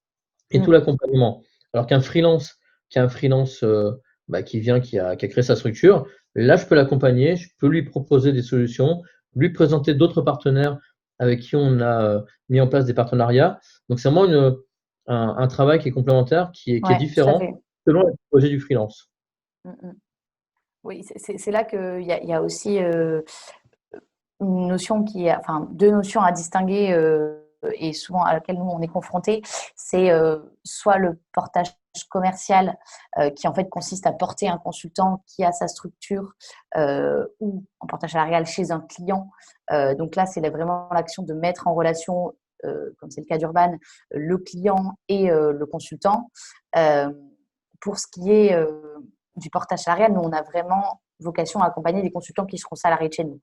et tout l'accompagnement. Alors qu'un freelance, qui vient, qui a créé sa structure, là, je peux l'accompagner, je peux lui proposer des solutions, lui présenter d'autres partenaires avec qui on a mis en place des partenariats. Donc, c'est vraiment un travail qui est complémentaire, qui est ouais, tout à différent fait. selon le projet du freelance. Oui, c'est là qu'il y a aussi une notion enfin, deux notions à distinguer et souvent à laquelle nous on est confrontés. C'est soit le portage commercial qui en fait consiste à porter un consultant qui a sa structure ou en portage salarial chez un client. Donc là, c'est vraiment l'action de mettre en relation, comme c'est le cas d'Urban, le client et le consultant. Pour ce qui est du portage salarial, nous, on a vraiment vocation à accompagner des consultants qui seront salariés de chez nous.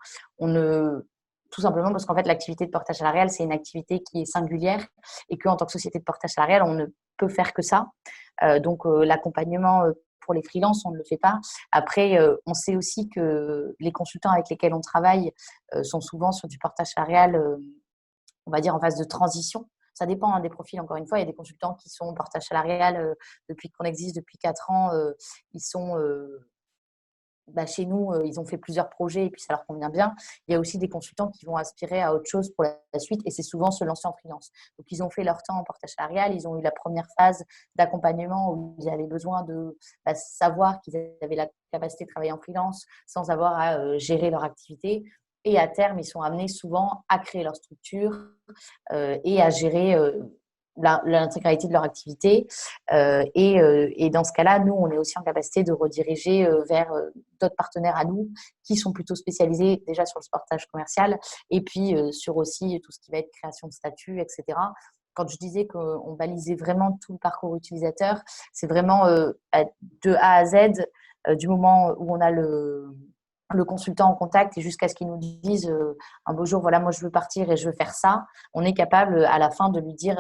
Tout simplement parce qu'en fait, l'activité de portage salarial, c'est une activité qui est singulière et qu'en tant que société de portage salarial, on ne peut faire que ça. Donc, l'accompagnement pour les freelances, on ne le fait pas. Après, on sait aussi que les consultants avec lesquels on travaille sont souvent sur du portage salarial, on va dire, en phase de transition. Ça dépend des profils, encore une fois. Il y a des consultants qui sont en portage salarial depuis qu'on existe, depuis 4 ans. Ils sont chez nous, ils ont fait plusieurs projets et puis ça leur convient bien. Il y a aussi des consultants qui vont aspirer à autre chose pour la suite et c'est souvent se lancer en freelance. Donc, ils ont fait leur temps en portage salarial, ils ont eu la première phase d'accompagnement où ils avaient besoin de savoir qu'ils avaient la capacité de travailler en freelance sans avoir à gérer leur activité. Et à terme, ils sont amenés souvent à créer leur structure et à gérer l'intégralité de leur activité. Et dans ce cas-là, nous, on est aussi en capacité de rediriger vers d'autres partenaires à nous qui sont plutôt spécialisés déjà sur le portage commercial et puis sur aussi tout ce qui va être création de statut, etc. Quand je disais qu'on balisait vraiment tout le parcours utilisateur, c'est vraiment de A à Z, du moment où on a le consultant en contact et jusqu'à ce qu'il nous dise un beau jour, voilà, moi je veux partir et je veux faire ça, on est capable à la fin de lui dire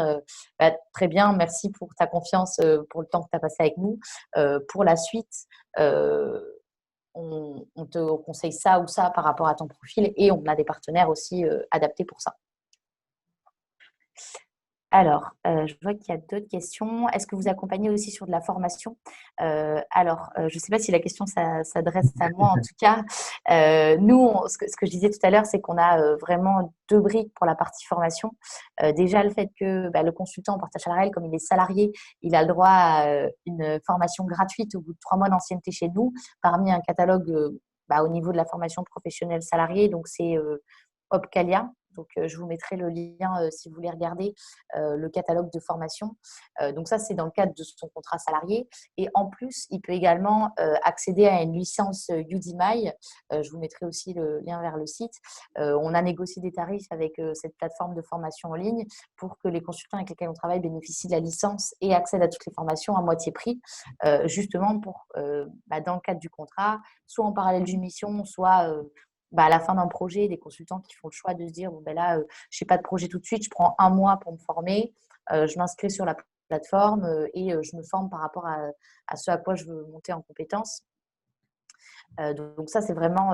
très bien, merci pour ta confiance, pour le temps que tu as passé avec nous. Pour la suite, on te conseille ça ou ça par rapport à ton profil et on a des partenaires aussi adaptés pour ça. Je vois qu'il y a d'autres questions. Est-ce que vous accompagnez aussi sur de la formation? Je ne sais pas si la question s'adresse à moi en tout cas. Nous, ce que je disais tout à l'heure, c'est qu'on a vraiment 2 briques pour la partie formation. Déjà, le fait que le consultant en portage salarial, comme il est salarié, il a le droit à une formation gratuite au bout de 3 mois d'ancienneté chez nous, parmi un catalogue au niveau de la formation professionnelle salariée. Donc, c'est Opcalia. Donc, je vous mettrai le lien si vous voulez regarder le catalogue de formation. Donc, ça, c'est dans le cadre de son contrat salarié. Et en plus, il peut également accéder à une licence Udemy. Je vous mettrai aussi le lien vers le site. On a négocié des tarifs avec cette plateforme de formation en ligne pour que les consultants avec lesquels on travaille bénéficient de la licence et accèdent à toutes les formations à moitié prix, justement pour, dans le cadre du contrat, soit en parallèle d'une mission, soit à la fin d'un projet, des consultants qui font le choix de se dire je n'ai pas de projet tout de suite, je prends 1 mois pour me former, je m'inscris sur la plateforme et je me forme par rapport à ce à quoi je veux monter en compétences. Donc ça, c'est vraiment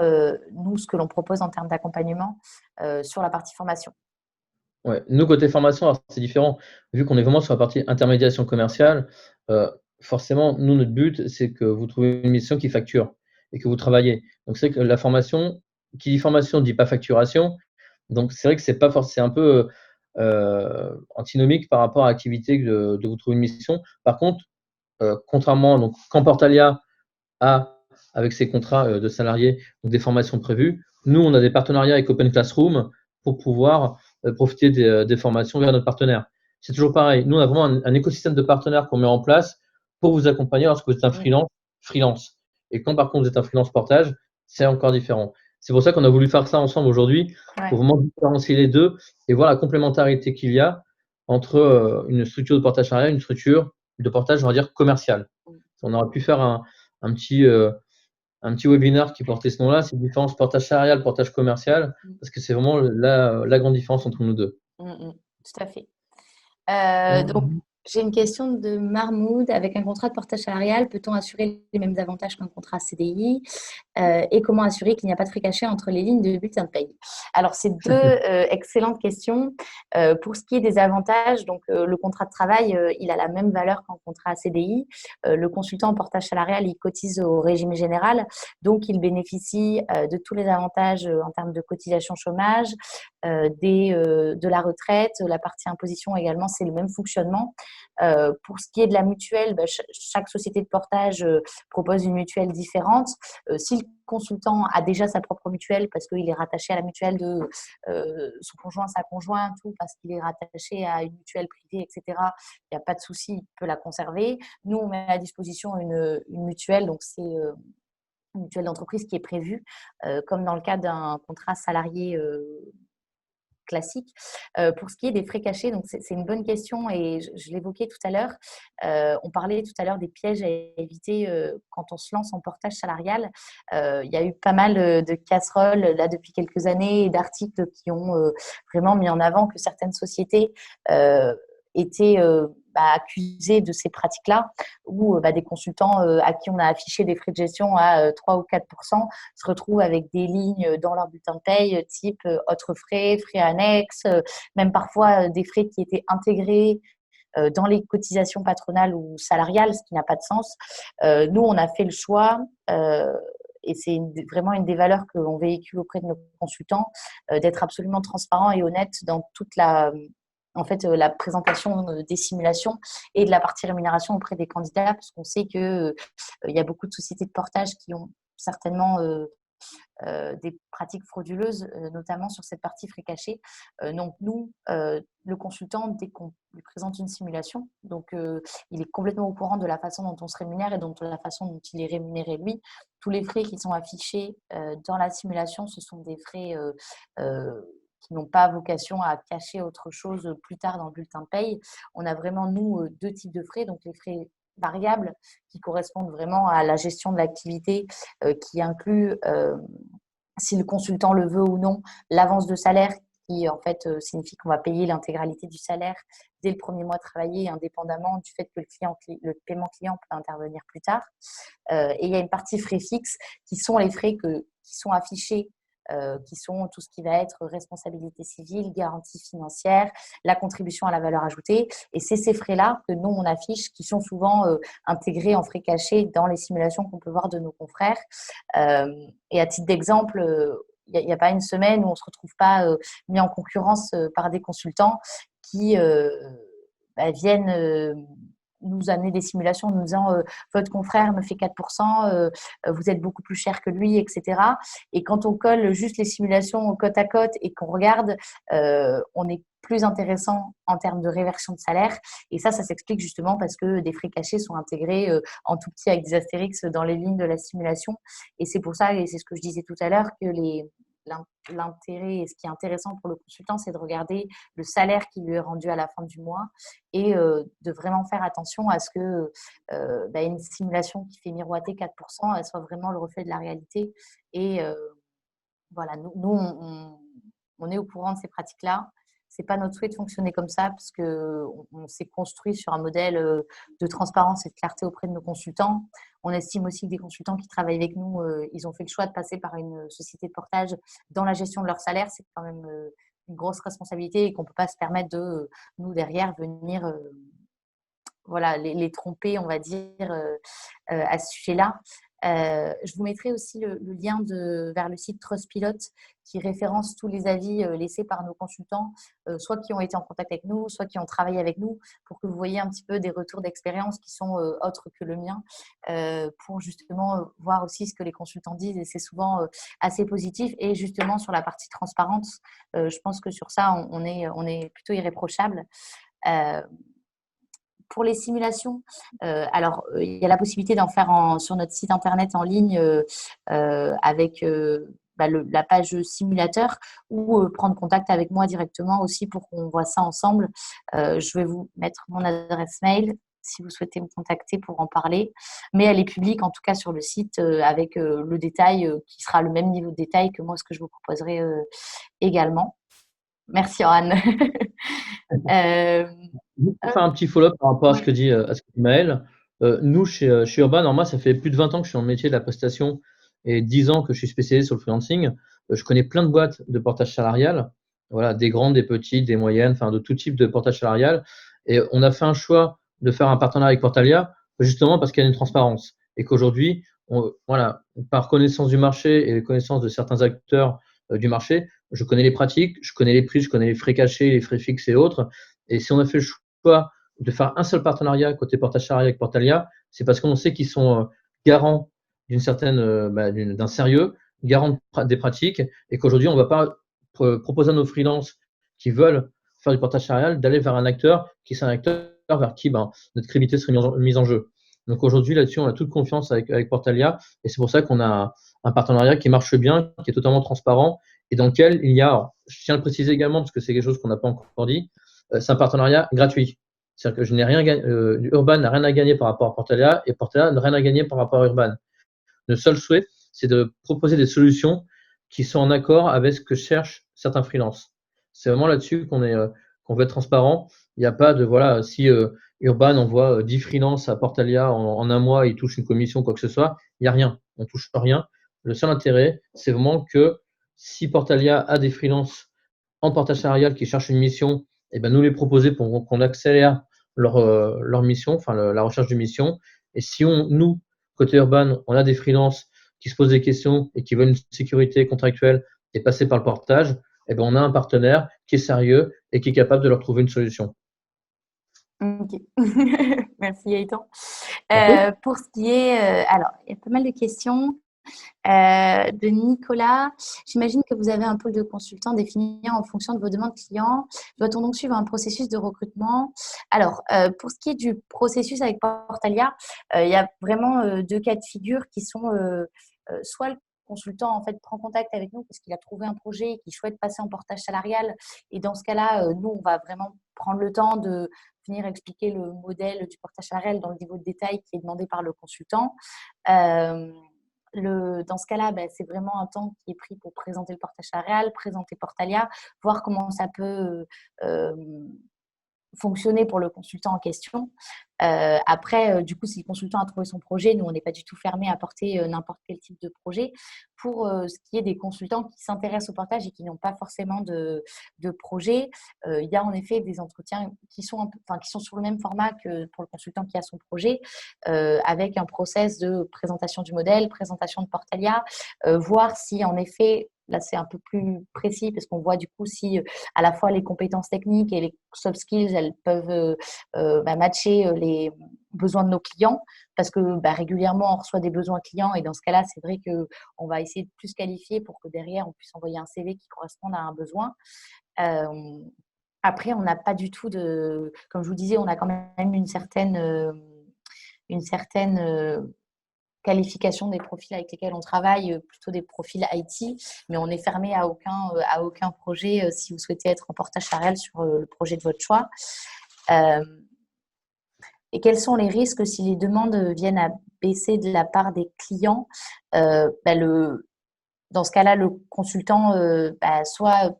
nous ce que l'on propose en termes d'accompagnement sur la partie formation. Ouais. Nous, côté formation, alors c'est différent. Vu qu'on est vraiment sur la partie intermédiation commerciale, forcément, nous, notre but, c'est que vous trouviez une mission qui facture et que vous travaillez. Donc, c'est vrai que la formation, qui dit formation ne dit pas facturation. Donc, c'est vrai que c'est pas c'est un peu antinomique par rapport à l'activité de vous trouver une mission. Par contre, contrairement, donc, quand Portalia a, avec ses contrats de salariés, donc des formations prévues, nous, on a des partenariats avec Open Classroom pour pouvoir profiter des formations vers notre partenaire. C'est toujours pareil. Nous, on a vraiment un écosystème de partenaires qu'on met en place pour vous accompagner lorsque vous êtes un freelance. Et quand, par contre, vous êtes un freelance portage, c'est encore différent. C'est pour ça qu'on a voulu faire ça ensemble aujourd'hui, pour vraiment différencier les deux et voir la complémentarité qu'il y a entre une structure de portage salarial et une structure de portage, on va dire, commercial. On aurait pu faire un petit webinaire qui portait ce nom-là, c'est la différence portage salarial, portage commercial, parce que c'est vraiment la grande différence entre nous deux. Tout à fait. Donc, j'ai une question de Marmoud. Avec un contrat de portage salarial, peut-on assurer les mêmes avantages qu'un contrat CDI et comment assurer qu'il n'y a pas de frais cachés entre les lignes de bulletin de paye? Alors, c'est 2 excellentes questions. Pour ce qui est des avantages, donc le contrat de travail, il a la même valeur qu'un contrat CDI. Le consultant en portage salarial, il cotise au régime général, donc il bénéficie de tous les avantages en termes de cotisation chômage, de la retraite, la partie imposition également, c'est le même fonctionnement. Pour ce qui est de la mutuelle, chaque société de portage propose une mutuelle différente. Si le consultant a déjà sa propre mutuelle parce qu'il est rattaché à la mutuelle de son conjoint, sa conjointe, ou parce qu'il est rattaché à une mutuelle privée, etc., il n'y a pas de souci, il peut la conserver. Nous, on met à disposition une mutuelle, donc c'est une mutuelle d'entreprise qui est prévue, comme dans le cas d'un contrat salarié classique. Pour ce qui est des frais cachés, donc c'est une bonne question et je l'évoquais tout à l'heure. On parlait tout à l'heure des pièges à éviter quand on se lance en portage salarial. Il y a eu pas mal de casseroles là depuis quelques années et d'articles qui ont vraiment mis en avant que certaines sociétés étaient accusées de ces pratiques-là, où des consultants à qui on a affiché des frais de gestion à 3 ou 4% se retrouvent avec des lignes dans leur bulletin de paye type autres frais, frais annexes, même parfois des frais qui étaient intégrés dans les cotisations patronales ou salariales, ce qui n'a pas de sens. Nous, on a fait le choix et c'est vraiment une des valeurs que l'on véhicule auprès de nos consultants, d'être absolument transparent et honnête dans toute la présentation des simulations et de la partie rémunération auprès des candidats, parce qu'on sait qu'il y a beaucoup de sociétés de portage qui ont certainement des pratiques frauduleuses, notamment sur cette partie frais cachés. Donc nous, le consultant, dès qu'on lui présente une simulation, donc il est complètement au courant de la façon dont on se rémunère et de la façon dont il est rémunéré lui. Tous les frais qui sont affichés dans la simulation, ce sont des frais qui n'ont pas vocation à cacher autre chose plus tard dans le bulletin de paye. On a vraiment, nous, 2 types de frais. Donc, les frais variables qui correspondent vraiment à la gestion de l'activité, qui inclut, si le consultant le veut ou non, l'avance de salaire qui, en fait, signifie qu'on va payer l'intégralité du salaire dès le premier mois travaillé, indépendamment du fait que le paiement client peut intervenir plus tard. Et il y a une partie frais fixes qui sont les frais qui sont affichés qui sont tout ce qui va être responsabilité civile, garantie financière, la contribution à la valeur ajoutée. Et c'est ces frais-là que nous, on affiche, qui sont souvent intégrés en frais cachés dans les simulations qu'on peut voir de nos confrères. Et à titre d'exemple, il n'y a pas une semaine où on ne se retrouve pas mis en concurrence par des consultants qui viennent nous amener des simulations en nous disant votre confrère me fait 4%, vous êtes beaucoup plus cher que lui, etc. Et quand on colle juste les simulations côte à côte et qu'on regarde, on est plus intéressant en termes de réversion de salaire. Et ça s'explique justement parce que des frais cachés sont intégrés en tout petit avec des astérix dans les lignes de la simulation. Et c'est pour ça, et c'est ce que je disais tout à l'heure, que l'intérêt et ce qui est intéressant pour le consultant, c'est de regarder le salaire qui lui est rendu à la fin du mois et de vraiment faire attention à ce que une simulation qui fait miroiter 4%, elle soit vraiment le reflet de la réalité. Et voilà, nous on est au courant de ces pratiques-là. C'est pas notre souhait de fonctionner comme ça parce qu'on s'est construit sur un modèle de transparence et de clarté auprès de nos consultants. On estime aussi que des consultants qui travaillent avec nous, ils ont fait le choix de passer par une société de portage dans la gestion de leur salaire. C'est quand même une grosse responsabilité et qu'on ne peut pas se permettre de, nous, derrière, venir les tromper, on va dire, à ce sujet-là. Je vous mettrai aussi le lien vers le site Trustpilot qui référence tous les avis laissés par nos consultants, soit qui ont été en contact avec nous, soit qui ont travaillé avec nous, pour que vous voyez un petit peu des retours d'expérience qui sont autres que le mien, pour justement voir aussi ce que les consultants disent. Et c'est souvent assez positif. Et justement, sur la partie transparence, je pense que sur ça, on est plutôt irréprochable. Pour les simulations, il y a la possibilité d'en faire sur notre site internet en ligne avec la page simulateur ou prendre contact avec moi directement aussi pour qu'on voit ça ensemble. Je vais vous mettre mon adresse mail si vous souhaitez me contacter pour en parler. Mais elle est publique en tout cas sur le site avec le détail qui sera le même niveau de détail que moi ce que je vous proposerai également. Merci Anne. Pour faire un petit follow-up par rapport à ce que dit Maëlle, nous, chez Urban, alors moi, ça fait plus de 20 ans que je suis dans le métier de la prestation et 10 ans que je suis spécialisé sur le freelancing. Je connais plein de boîtes de portage salarial, voilà, des grandes, des petites, des moyennes, enfin de tout type de portage salarial. Et on a fait un choix de faire un partenariat avec Portalia, justement parce qu'il y a une transparence et qu'aujourd'hui, voilà, par connaissance du marché et connaissance de certains acteurs du marché, je connais les pratiques, je connais les prix, je connais les frais cachés, les frais fixes et autres. Et si on a fait le choix de faire un seul partenariat côté portage salarial avec Portalia, c'est parce qu'on sait qu'ils sont garants d'un sérieux, garants des pratiques, et qu'aujourd'hui, on ne va pas proposer à nos freelances qui veulent faire du portage salarial d'aller vers un acteur qui est un acteur vers qui notre crédibilité serait mise en jeu. Donc aujourd'hui, là-dessus, on a toute confiance avec Portalia, et c'est pour ça qu'on a un partenariat qui marche bien, qui est totalement transparent, et dans lequel il y a, je tiens à le préciser également, parce que c'est quelque chose qu'on n'a pas encore dit, c'est un partenariat gratuit. C'est-à-dire que je n'ai rien gagné, Urban n'a rien à gagner par rapport à Portalia et Portalia n'a rien à gagner par rapport à Urban. Le seul souhait, c'est de proposer des solutions qui sont en accord avec ce que cherchent certains freelances. C'est vraiment là-dessus qu'on veut être transparent. Il n'y a pas de, voilà, si Urban envoie 10 freelances à Portalia en un mois, il touche une commission, quoi que ce soit, il n'y a rien. On ne touche rien. Le seul intérêt, c'est vraiment que si Portalia a des freelances en portage salarial qui cherchent une mission, et nous les proposer pour qu'on accélère leur mission, enfin la recherche de mission. Et si nous, côté Urban, on a des freelances qui se posent des questions et qui veulent une sécurité contractuelle et passer par le portage, on a un partenaire qui est sérieux et qui est capable de leur trouver une solution. Ok. Merci Gaëtan. Pour ce qui est, alors il y a pas mal de questions. De Nicolas, j'imagine que vous avez un pôle de consultants défini en fonction de vos demandes clients. Doit-on donc suivre un processus de recrutement? Alors, pour ce qui est du processus avec Portalia, il y a vraiment deux cas de figure qui sont soit le consultant en fait prend contact avec nous parce qu'il a trouvé un projet et qu'il souhaite passer en portage salarial. Et dans ce cas-là, nous, on va vraiment prendre le temps de venir expliquer le modèle du portage salarial dans le niveau de détail qui est demandé par le consultant. Dans ce cas-là, c'est vraiment un temps qui est pris pour présenter le portage salarial, présenter Portalia, voir comment ça peut fonctionner pour le consultant en question. Après, du coup, si le consultant a trouvé son projet, nous, on n'est pas du tout fermé à porter n'importe quel type de projet. Pour ce qui est des consultants qui s'intéressent au portage et qui n'ont pas forcément de projet, il y a en effet des entretiens qui sont, qui sont sur le même format que pour le consultant qui a son projet, avec un process de présentation du modèle, présentation de Portalia, voir si en effet, là c'est un peu plus précis parce qu'on voit du coup si à la fois les compétences techniques et les soft skills, elles peuvent matcher les besoins de nos clients, parce que régulièrement on reçoit des besoins clients et dans ce cas-là, c'est vrai qu'on va essayer de plus qualifier pour que derrière on puisse envoyer un CV qui corresponde à un besoin. Après, on n'a pas du tout de, comme je vous disais, on a quand même une certaine qualification des profils avec lesquels on travaille, plutôt des profils IT, mais on est fermé à aucun projet si vous souhaitez être en portage salarial sur le projet de votre choix. Et quels sont les risques si les demandes viennent à baisser de la part des clients? Dans ce cas-là, le consultant, soit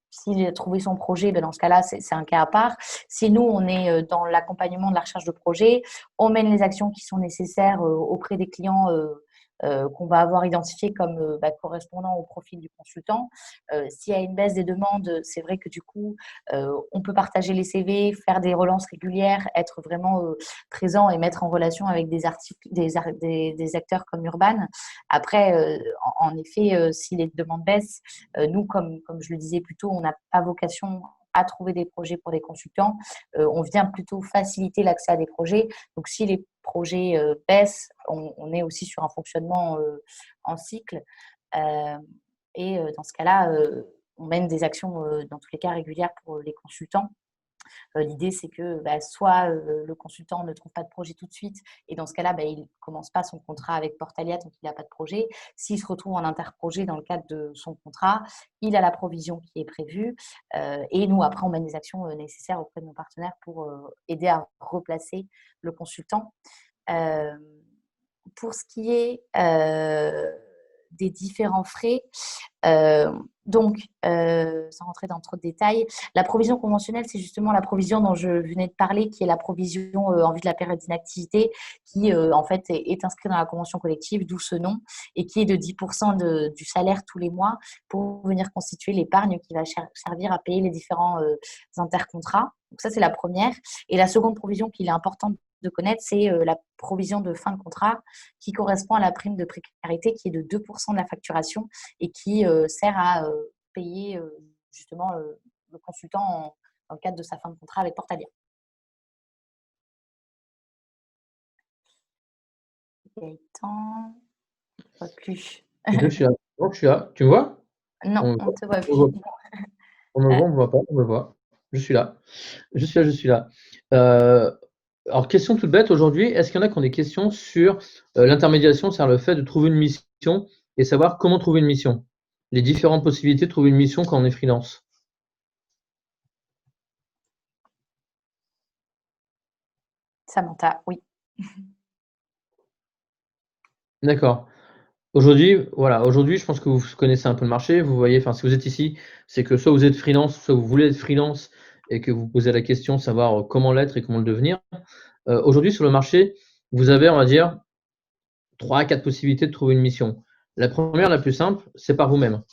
s'il a trouvé son projet, dans ce cas-là, c'est un cas à part. Si nous, on est dans l'accompagnement de la recherche de projet, on mène les actions qui sont nécessaires auprès des clients qu'on va avoir identifiés comme correspondant au profil du consultant. S'il y a une baisse des demandes, c'est vrai que du coup, on peut partager les CV, faire des relances régulières, être vraiment présent et mettre en relation avec des acteurs comme Urban. Après, en effet, si les demandes baissent, nous, comme je le disais plus tôt, on n'a pas vocation à trouver des projets pour des consultants. On vient plutôt faciliter l'accès à des projets. Donc, si les projets baissent, on est aussi sur un fonctionnement en cycle. Et dans ce cas-là, on mène des actions dans tous les cas régulières pour les consultants. L'idée, c'est que soit le consultant ne trouve pas de projet tout de suite et dans ce cas-là, il ne commence pas son contrat avec Portalia tant qu'il n'a pas de projet. S'il se retrouve en interprojet dans le cadre de son contrat, il a la provision qui est prévue et nous, après, on mène des actions nécessaires auprès de nos partenaires pour aider à replacer le consultant. Pour ce qui est des différents frais, sans rentrer dans trop de détails, la provision conventionnelle, c'est justement la provision dont je venais de parler, qui est la provision en vue de la période d'inactivité, qui en fait est inscrite dans la convention collective, d'où ce nom, et qui est de 10% du salaire tous les mois pour venir constituer l'épargne qui va servir à payer les différents intercontrats. Donc ça, c'est la première. Et la seconde provision qu'il est important de connaître, c'est la provision de fin de contrat qui correspond à la prime de précarité qui est de 2% de la facturation et qui sert à payer justement le consultant dans le cadre de sa fin de contrat avec Portalia. Gaëtan, je ne vois plus. Je suis là. Non, je suis là. Tu me vois? Non, on ne te voit plus. On me voit, on me voit pas, on me voit. Je suis là. Je suis là. Alors, question toute bête aujourd'hui, est-ce qu'il y en a qui ont des questions sur l'intermédiation, c'est-à-dire le fait de trouver une mission et savoir comment trouver une mission? Les différentes possibilités de trouver une mission quand on est freelance. Samantha, oui. D'accord. Aujourd'hui, je pense que vous connaissez un peu le marché. Vous voyez, si vous êtes ici, c'est que soit vous êtes freelance, soit vous voulez être freelance et que vous posez la question, savoir comment l'être et comment le devenir. Aujourd'hui, sur le marché, vous avez, on va dire, 3 à 4 possibilités de trouver une mission. La première, la plus simple, c'est par vous-même.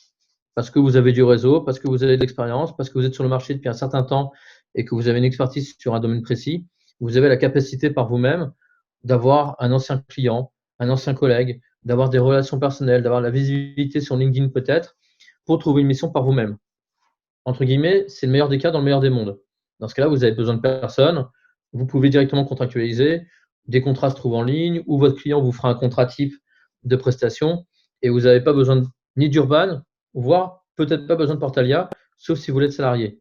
Parce que vous avez du réseau, parce que vous avez de l'expérience, parce que vous êtes sur le marché depuis un certain temps et que vous avez une expertise sur un domaine précis, vous avez la capacité par vous-même d'avoir un ancien client, un ancien collègue, d'avoir des relations personnelles, d'avoir la visibilité sur LinkedIn peut-être, pour trouver une mission par vous-même. Entre guillemets, c'est le meilleur des cas dans le meilleur des mondes. Dans ce cas-là, vous avez besoin de personne, vous pouvez directement contractualiser, des contrats se trouvent en ligne, ou votre client vous fera un contrat type de prestation, et vous n'avez pas besoin ni d'Urban, voire peut-être pas besoin de Portalia, sauf si vous voulez être salarié.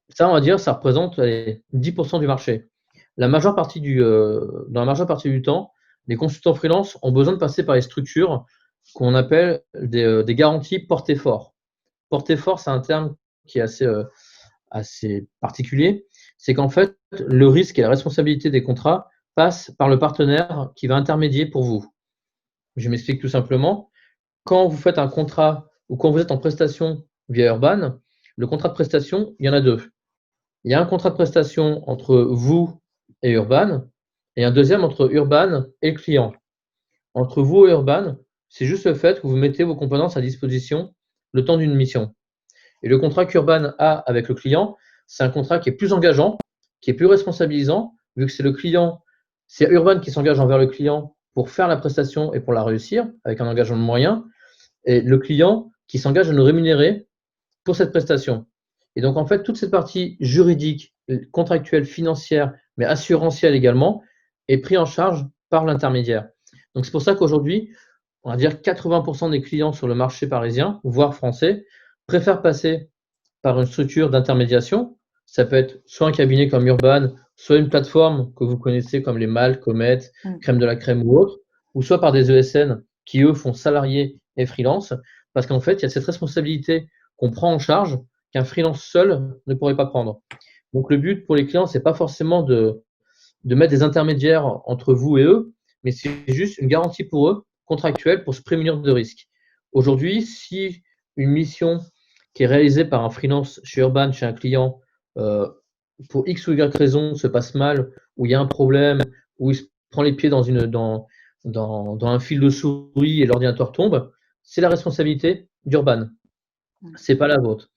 Ça, on va dire, ça représente 10% du marché. Dans la majeure partie du temps, les consultants freelance ont besoin de passer par les structures qu'on appelle des garanties portées fort. Portée fort, c'est un terme qui est assez particulier. C'est qu'en fait, le risque et la responsabilité des contrats passent par le partenaire qui va intermédier pour vous. Je m'explique tout simplement. Quand vous faites un contrat ou quand vous êtes en prestation via Urban, le contrat de prestation, il y en a deux. Il y a un contrat de prestation entre vous et Urban, et un deuxième entre Urban et le client. Entre vous et Urban, c'est juste le fait que vous mettez vos compétences à disposition le temps d'une mission. Et le contrat qu'Urban a avec le client, c'est un contrat qui est plus engageant, qui est plus responsabilisant, vu que c'est le client, c'est Urban qui s'engage envers le client pour faire la prestation et pour la réussir, avec un engagement de moyens, et le client qui s'engage à nous rémunérer pour cette prestation. Et donc, en fait, toute cette partie juridique, contractuelle, financière, mais assurantielle également, est prise en charge par l'intermédiaire. Donc, c'est pour ça qu'aujourd'hui, on va dire 80% des clients sur le marché parisien, voire français, préfèrent passer par une structure d'intermédiation. Ça peut être soit un cabinet comme Urban, soit une plateforme que vous connaissez comme les Mal, Comet, Crème de la Crème ou autres, ou soit par des ESN qui, eux, font salariés et freelance, parce qu'en fait, il y a cette responsabilité qu'on prend en charge qu'un freelance seul ne pourrait pas prendre. Donc, le but pour les clients, c'est pas forcément de mettre des intermédiaires entre vous et eux, mais c'est juste une garantie pour eux, contractuelle, pour se prémunir de risques. Aujourd'hui, si une mission qui est réalisée par un freelance chez Urban, chez un client, pour X ou Y raison, se passe mal, où il y a un problème, où il se prend les pieds dans un fil de souris et l'ordinateur tombe, c'est la responsabilité d'Urban. C'est pas la vôtre.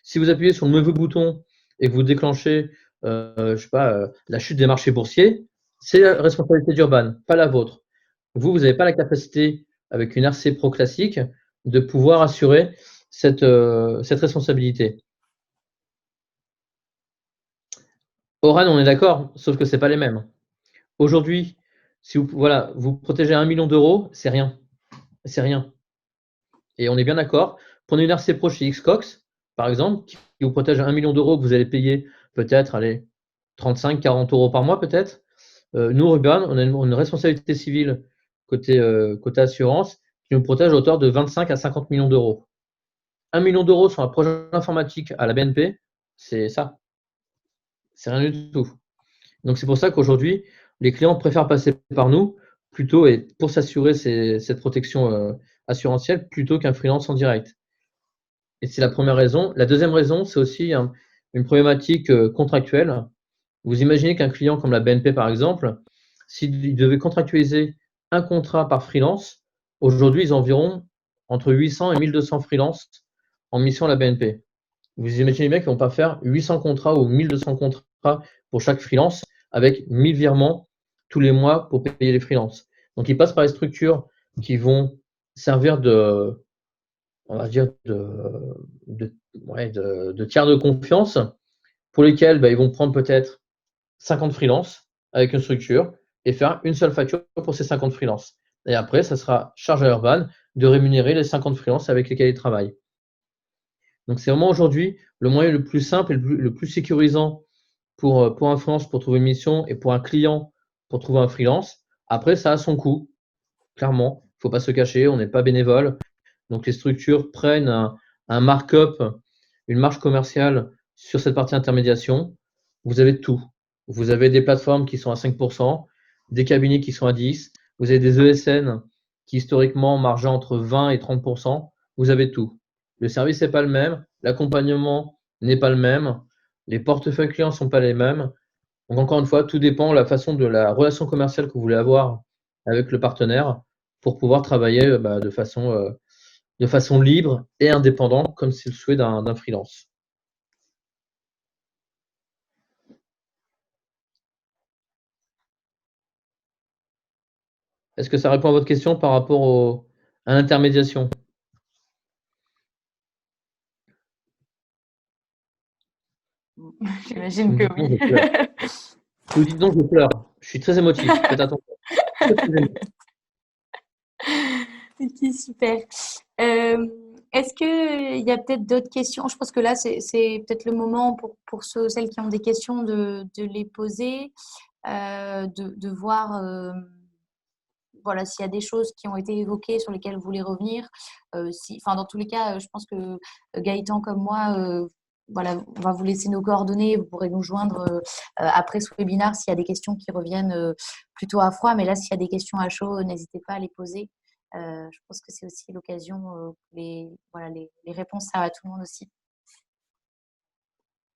Si vous appuyez sur le mauvais bouton et que vous déclenchez, je sais pas, la chute des marchés boursiers, c'est la responsabilité d'Urban, pas la vôtre. Vous n'avez pas la capacité, avec une RC Pro classique, de pouvoir assurer cette responsabilité. Oran, on est d'accord, sauf que ce n'est pas les mêmes. Aujourd'hui, si vous protégez 1 million d'euros, c'est rien. C'est rien. Et on est bien d'accord. Prenez une RC Pro chez Xcox, par exemple, qui vous protège 1 million d'euros que vous allez payer peut-être, allez, 35, 40 euros par mois peut-être. Nous, Urban, on a une responsabilité civile côté assurance qui nous protège à hauteur de 25 à 50 millions d'euros. 1 million d'euros sur un projet informatique à la BNP, c'est ça. C'est rien du tout. Donc c'est pour ça qu'aujourd'hui, les clients préfèrent passer par nous plutôt et pour s'assurer cette protection assurantielle plutôt qu'un freelance en direct. Et c'est la première raison. La deuxième raison, c'est aussi une problématique contractuelle. Vous imaginez qu'un client comme la BNP, par exemple, s'il devait contractualiser un contrat par freelance, aujourd'hui, ils ont environ entre 800 et 1200 freelances en mission à la BNP. Vous imaginez bien qu'ils ne vont pas faire 800 contrats ou 1200 contrats pour chaque freelance avec 1000 virements tous les mois pour payer les freelances. Donc, ils passent par les structures qui vont servir on va dire, de tiers de confiance pour lesquels ils vont prendre peut-être 50 freelances avec une structure et faire une seule facture pour ces 50 freelances. Et après, ça sera charge à Urban de rémunérer les 50 freelances avec lesquels ils travaillent. Donc, c'est vraiment aujourd'hui le moyen le plus simple et le plus sécurisant pour un freelance pour trouver une mission et pour un client pour trouver un freelance. Après, ça a son coût, clairement. Il ne faut pas se cacher, on n'est pas bénévole. Donc, les structures prennent un markup, une marge commerciale sur cette partie intermédiation. Vous avez tout. Vous avez des plateformes qui sont à 5%, des cabinets qui sont à 10%, vous avez des ESN qui historiquement margeaient entre 20 et 30%. Vous avez tout. Le service n'est pas le même, l'accompagnement n'est pas le même, les portefeuilles clients ne sont pas les mêmes. Donc, encore une fois, tout dépend de la façon de la relation commerciale que vous voulez avoir avec le partenaire pour pouvoir travailler de façon libre et indépendante, comme c'est le souhait d'un freelance. Est-ce que ça répond à votre question par rapport à l'intermédiation? J'imagine que oui. Si vous dites non, je pleure. Je suis très émotif. Faites attention. Ok, super. Est-ce qu'il y a peut-être d'autres questions? Je pense que là, c'est peut-être le moment pour celles qui ont des questions de les poser, de voir voilà, s'il y a des choses qui ont été évoquées sur lesquelles vous voulez revenir. Dans tous les cas, je pense que Gaëtan comme moi, voilà, on va vous laisser nos coordonnées. Vous pourrez nous joindre après ce webinaire s'il y a des questions qui reviennent plutôt à froid. Mais là, s'il y a des questions à chaud, n'hésitez pas à les poser. Je pense que c'est aussi l'occasion, les réponses servent à tout le monde aussi.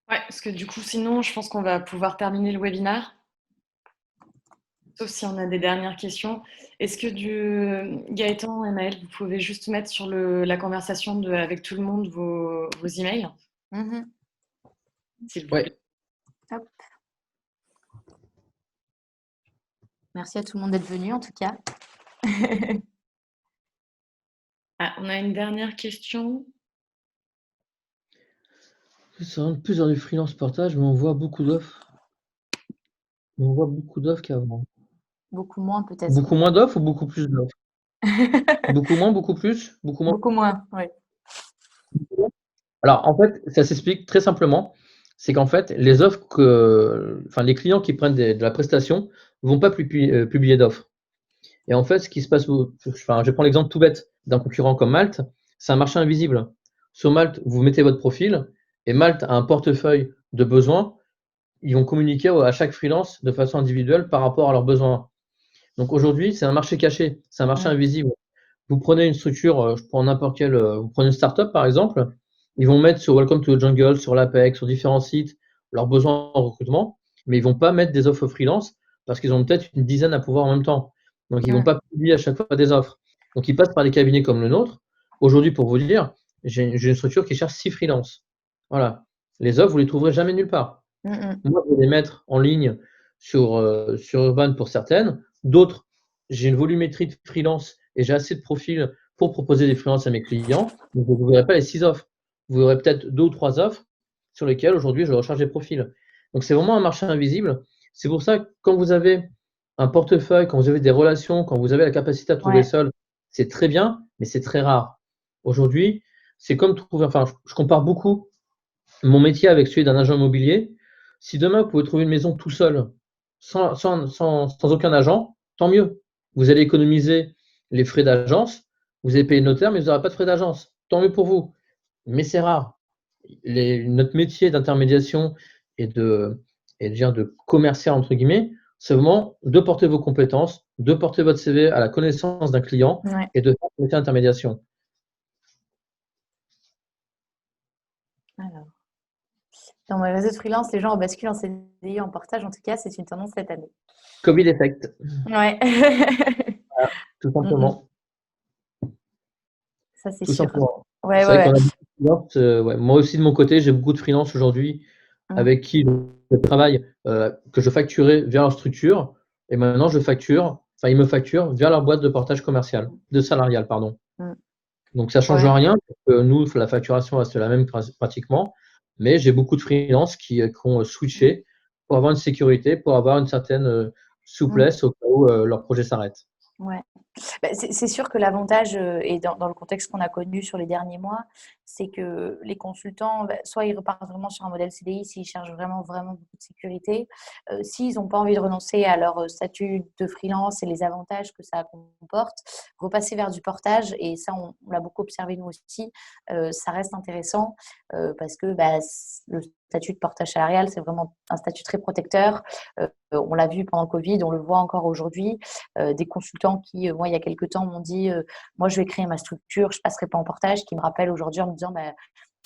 Ouais, parce que du coup, sinon, je pense qu'on va pouvoir terminer le webinaire. Sauf si on a des dernières questions. Est-ce que Gaëtan et Maëlle, vous pouvez juste mettre sur la conversation avec tout le monde vos emails, s'il vous Ouais. plaît. Hop. Merci à tout le monde d'être venu en tout cas. On a une dernière question. Ça rentre plus dans du freelance portage, mais on voit beaucoup d'offres. On voit beaucoup d'offres qu'avant. Beaucoup moins peut-être. Beaucoup moins d'offres ou beaucoup plus d'offres? Beaucoup moins, beaucoup plus? Beaucoup moins? Beaucoup moins, oui. Alors, en fait, ça s'explique très simplement. C'est qu'en fait, les offres les clients qui prennent de la prestation vont pas publier d'offres. Et en fait, ce qui se passe, je vais prendre l'exemple tout bête d'un concurrent comme Malte, c'est un marché invisible. Sur Malte, vous mettez votre profil et Malte a un portefeuille de besoins. Ils vont communiquer à chaque freelance de façon individuelle par rapport à leurs besoins. Donc aujourd'hui, c'est un marché caché, c'est un marché invisible. Vous prenez une structure, je prends n'importe quelle, vous prenez une startup par exemple, ils vont mettre sur Welcome to the Jungle, sur l'Apex, sur différents sites, leurs besoins en recrutement, mais ils vont pas mettre des offres freelance parce qu'ils ont peut-être une dizaine à pouvoir en même temps. Donc ils vont pas publier à chaque fois des offres. Donc ils passent par des cabinets comme le nôtre. Aujourd'hui, pour vous dire, j'ai une structure qui cherche 6 freelances. Voilà. Les offres, vous les trouverez jamais nulle part. Moi, je vais les mettre en ligne sur Urban pour certaines. D'autres, j'ai une volumétrie de freelance et j'ai assez de profils pour proposer des freelances à mes clients. Donc, vous ne verrez pas les 6 offres. Vous verrez peut-être 2 ou 3 offres sur lesquelles aujourd'hui je recharge des profils. Donc, c'est vraiment un marché invisible. C'est pour ça que quand vous avez un portefeuille, quand vous avez des relations, quand vous avez la capacité à trouver seul, c'est très bien, mais c'est très rare. Aujourd'hui, c'est comme trouver, je compare beaucoup mon métier avec celui d'un agent immobilier. Si demain vous pouvez trouver une maison tout seul, sans aucun agent, tant mieux. Vous allez économiser les frais d'agence, vous allez payer le notaire, mais vous n'aurez pas de frais d'agence. Tant mieux pour vous. Mais c'est rare. Notre métier d'intermédiation et de commercial, entre guillemets, c'est vraiment de porter vos compétences, de porter votre CV à la connaissance d'un client et de faire ce métier d'intermédiation. Alors. Dans mon réseau de freelance, les gens ont basculé en CDI, en portage. En tout cas, c'est une tendance cette année. Covid effect. Ouais. Voilà, tout simplement. Ça, c'est Tout sûr. simplement. Ouais, C'est vrai qu'on a beaucoup de freelance, moi aussi de mon côté, j'ai beaucoup de freelance aujourd'hui avec qui je travaille, que je facturais via leur structure et maintenant ils me facturent via leur boîte de salarial, pardon. Donc ça change rien parce que nous, la facturation reste la même pratiquement, mais j'ai beaucoup de freelance qui ont switché pour avoir une sécurité, pour avoir une certaine souplesse au cas où leur projet s'arrête. Ouais. Bah, c'est sûr que l'avantage, et dans le contexte qu'on a connu sur les derniers mois, c'est que les consultants, soit ils repartent vraiment sur un modèle CDI s'ils cherchent vraiment, vraiment beaucoup de sécurité. S'ils n'ont pas envie de renoncer à leur statut de freelance et les avantages que ça comporte, repasser vers du portage, et ça, on l'a beaucoup observé nous aussi, ça reste intéressant parce que le statut de portage salarial, c'est vraiment un statut très protecteur. On l'a vu pendant le Covid, on le voit encore aujourd'hui. Des consultants qui, moi, il y a quelques temps, m'ont dit moi, je vais créer ma structure, je ne passerai pas en portage, qui me rappellent aujourd'hui en me disant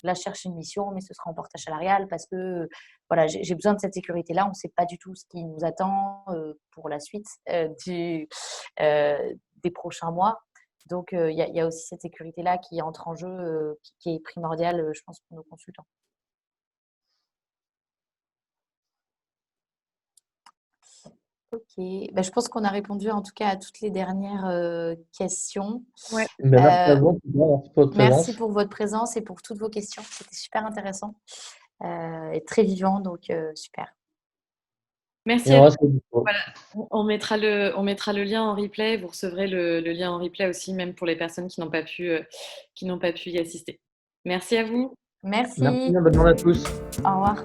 là, je cherche une mission, mais ce sera en portage salarial parce que voilà, j'ai besoin de cette sécurité-là. On ne sait pas du tout ce qui nous attend pour la suite des prochains mois. Donc, il y a aussi cette sécurité-là qui entre en jeu, qui est primordiale, je pense, pour nos consultants. Ok, je pense qu'on a répondu en tout cas à toutes les dernières questions. Ouais. Merci à vous, merci pour votre présence. Merci pour votre présence et pour toutes vos questions. C'était super intéressant et très vivant, donc super. Merci. Voilà. On mettra le lien en replay. Vous recevrez le lien en replay aussi, même pour les personnes qui n'ont pas pu y assister. Merci à vous. Merci. Merci, bonne journée à tous. Au revoir.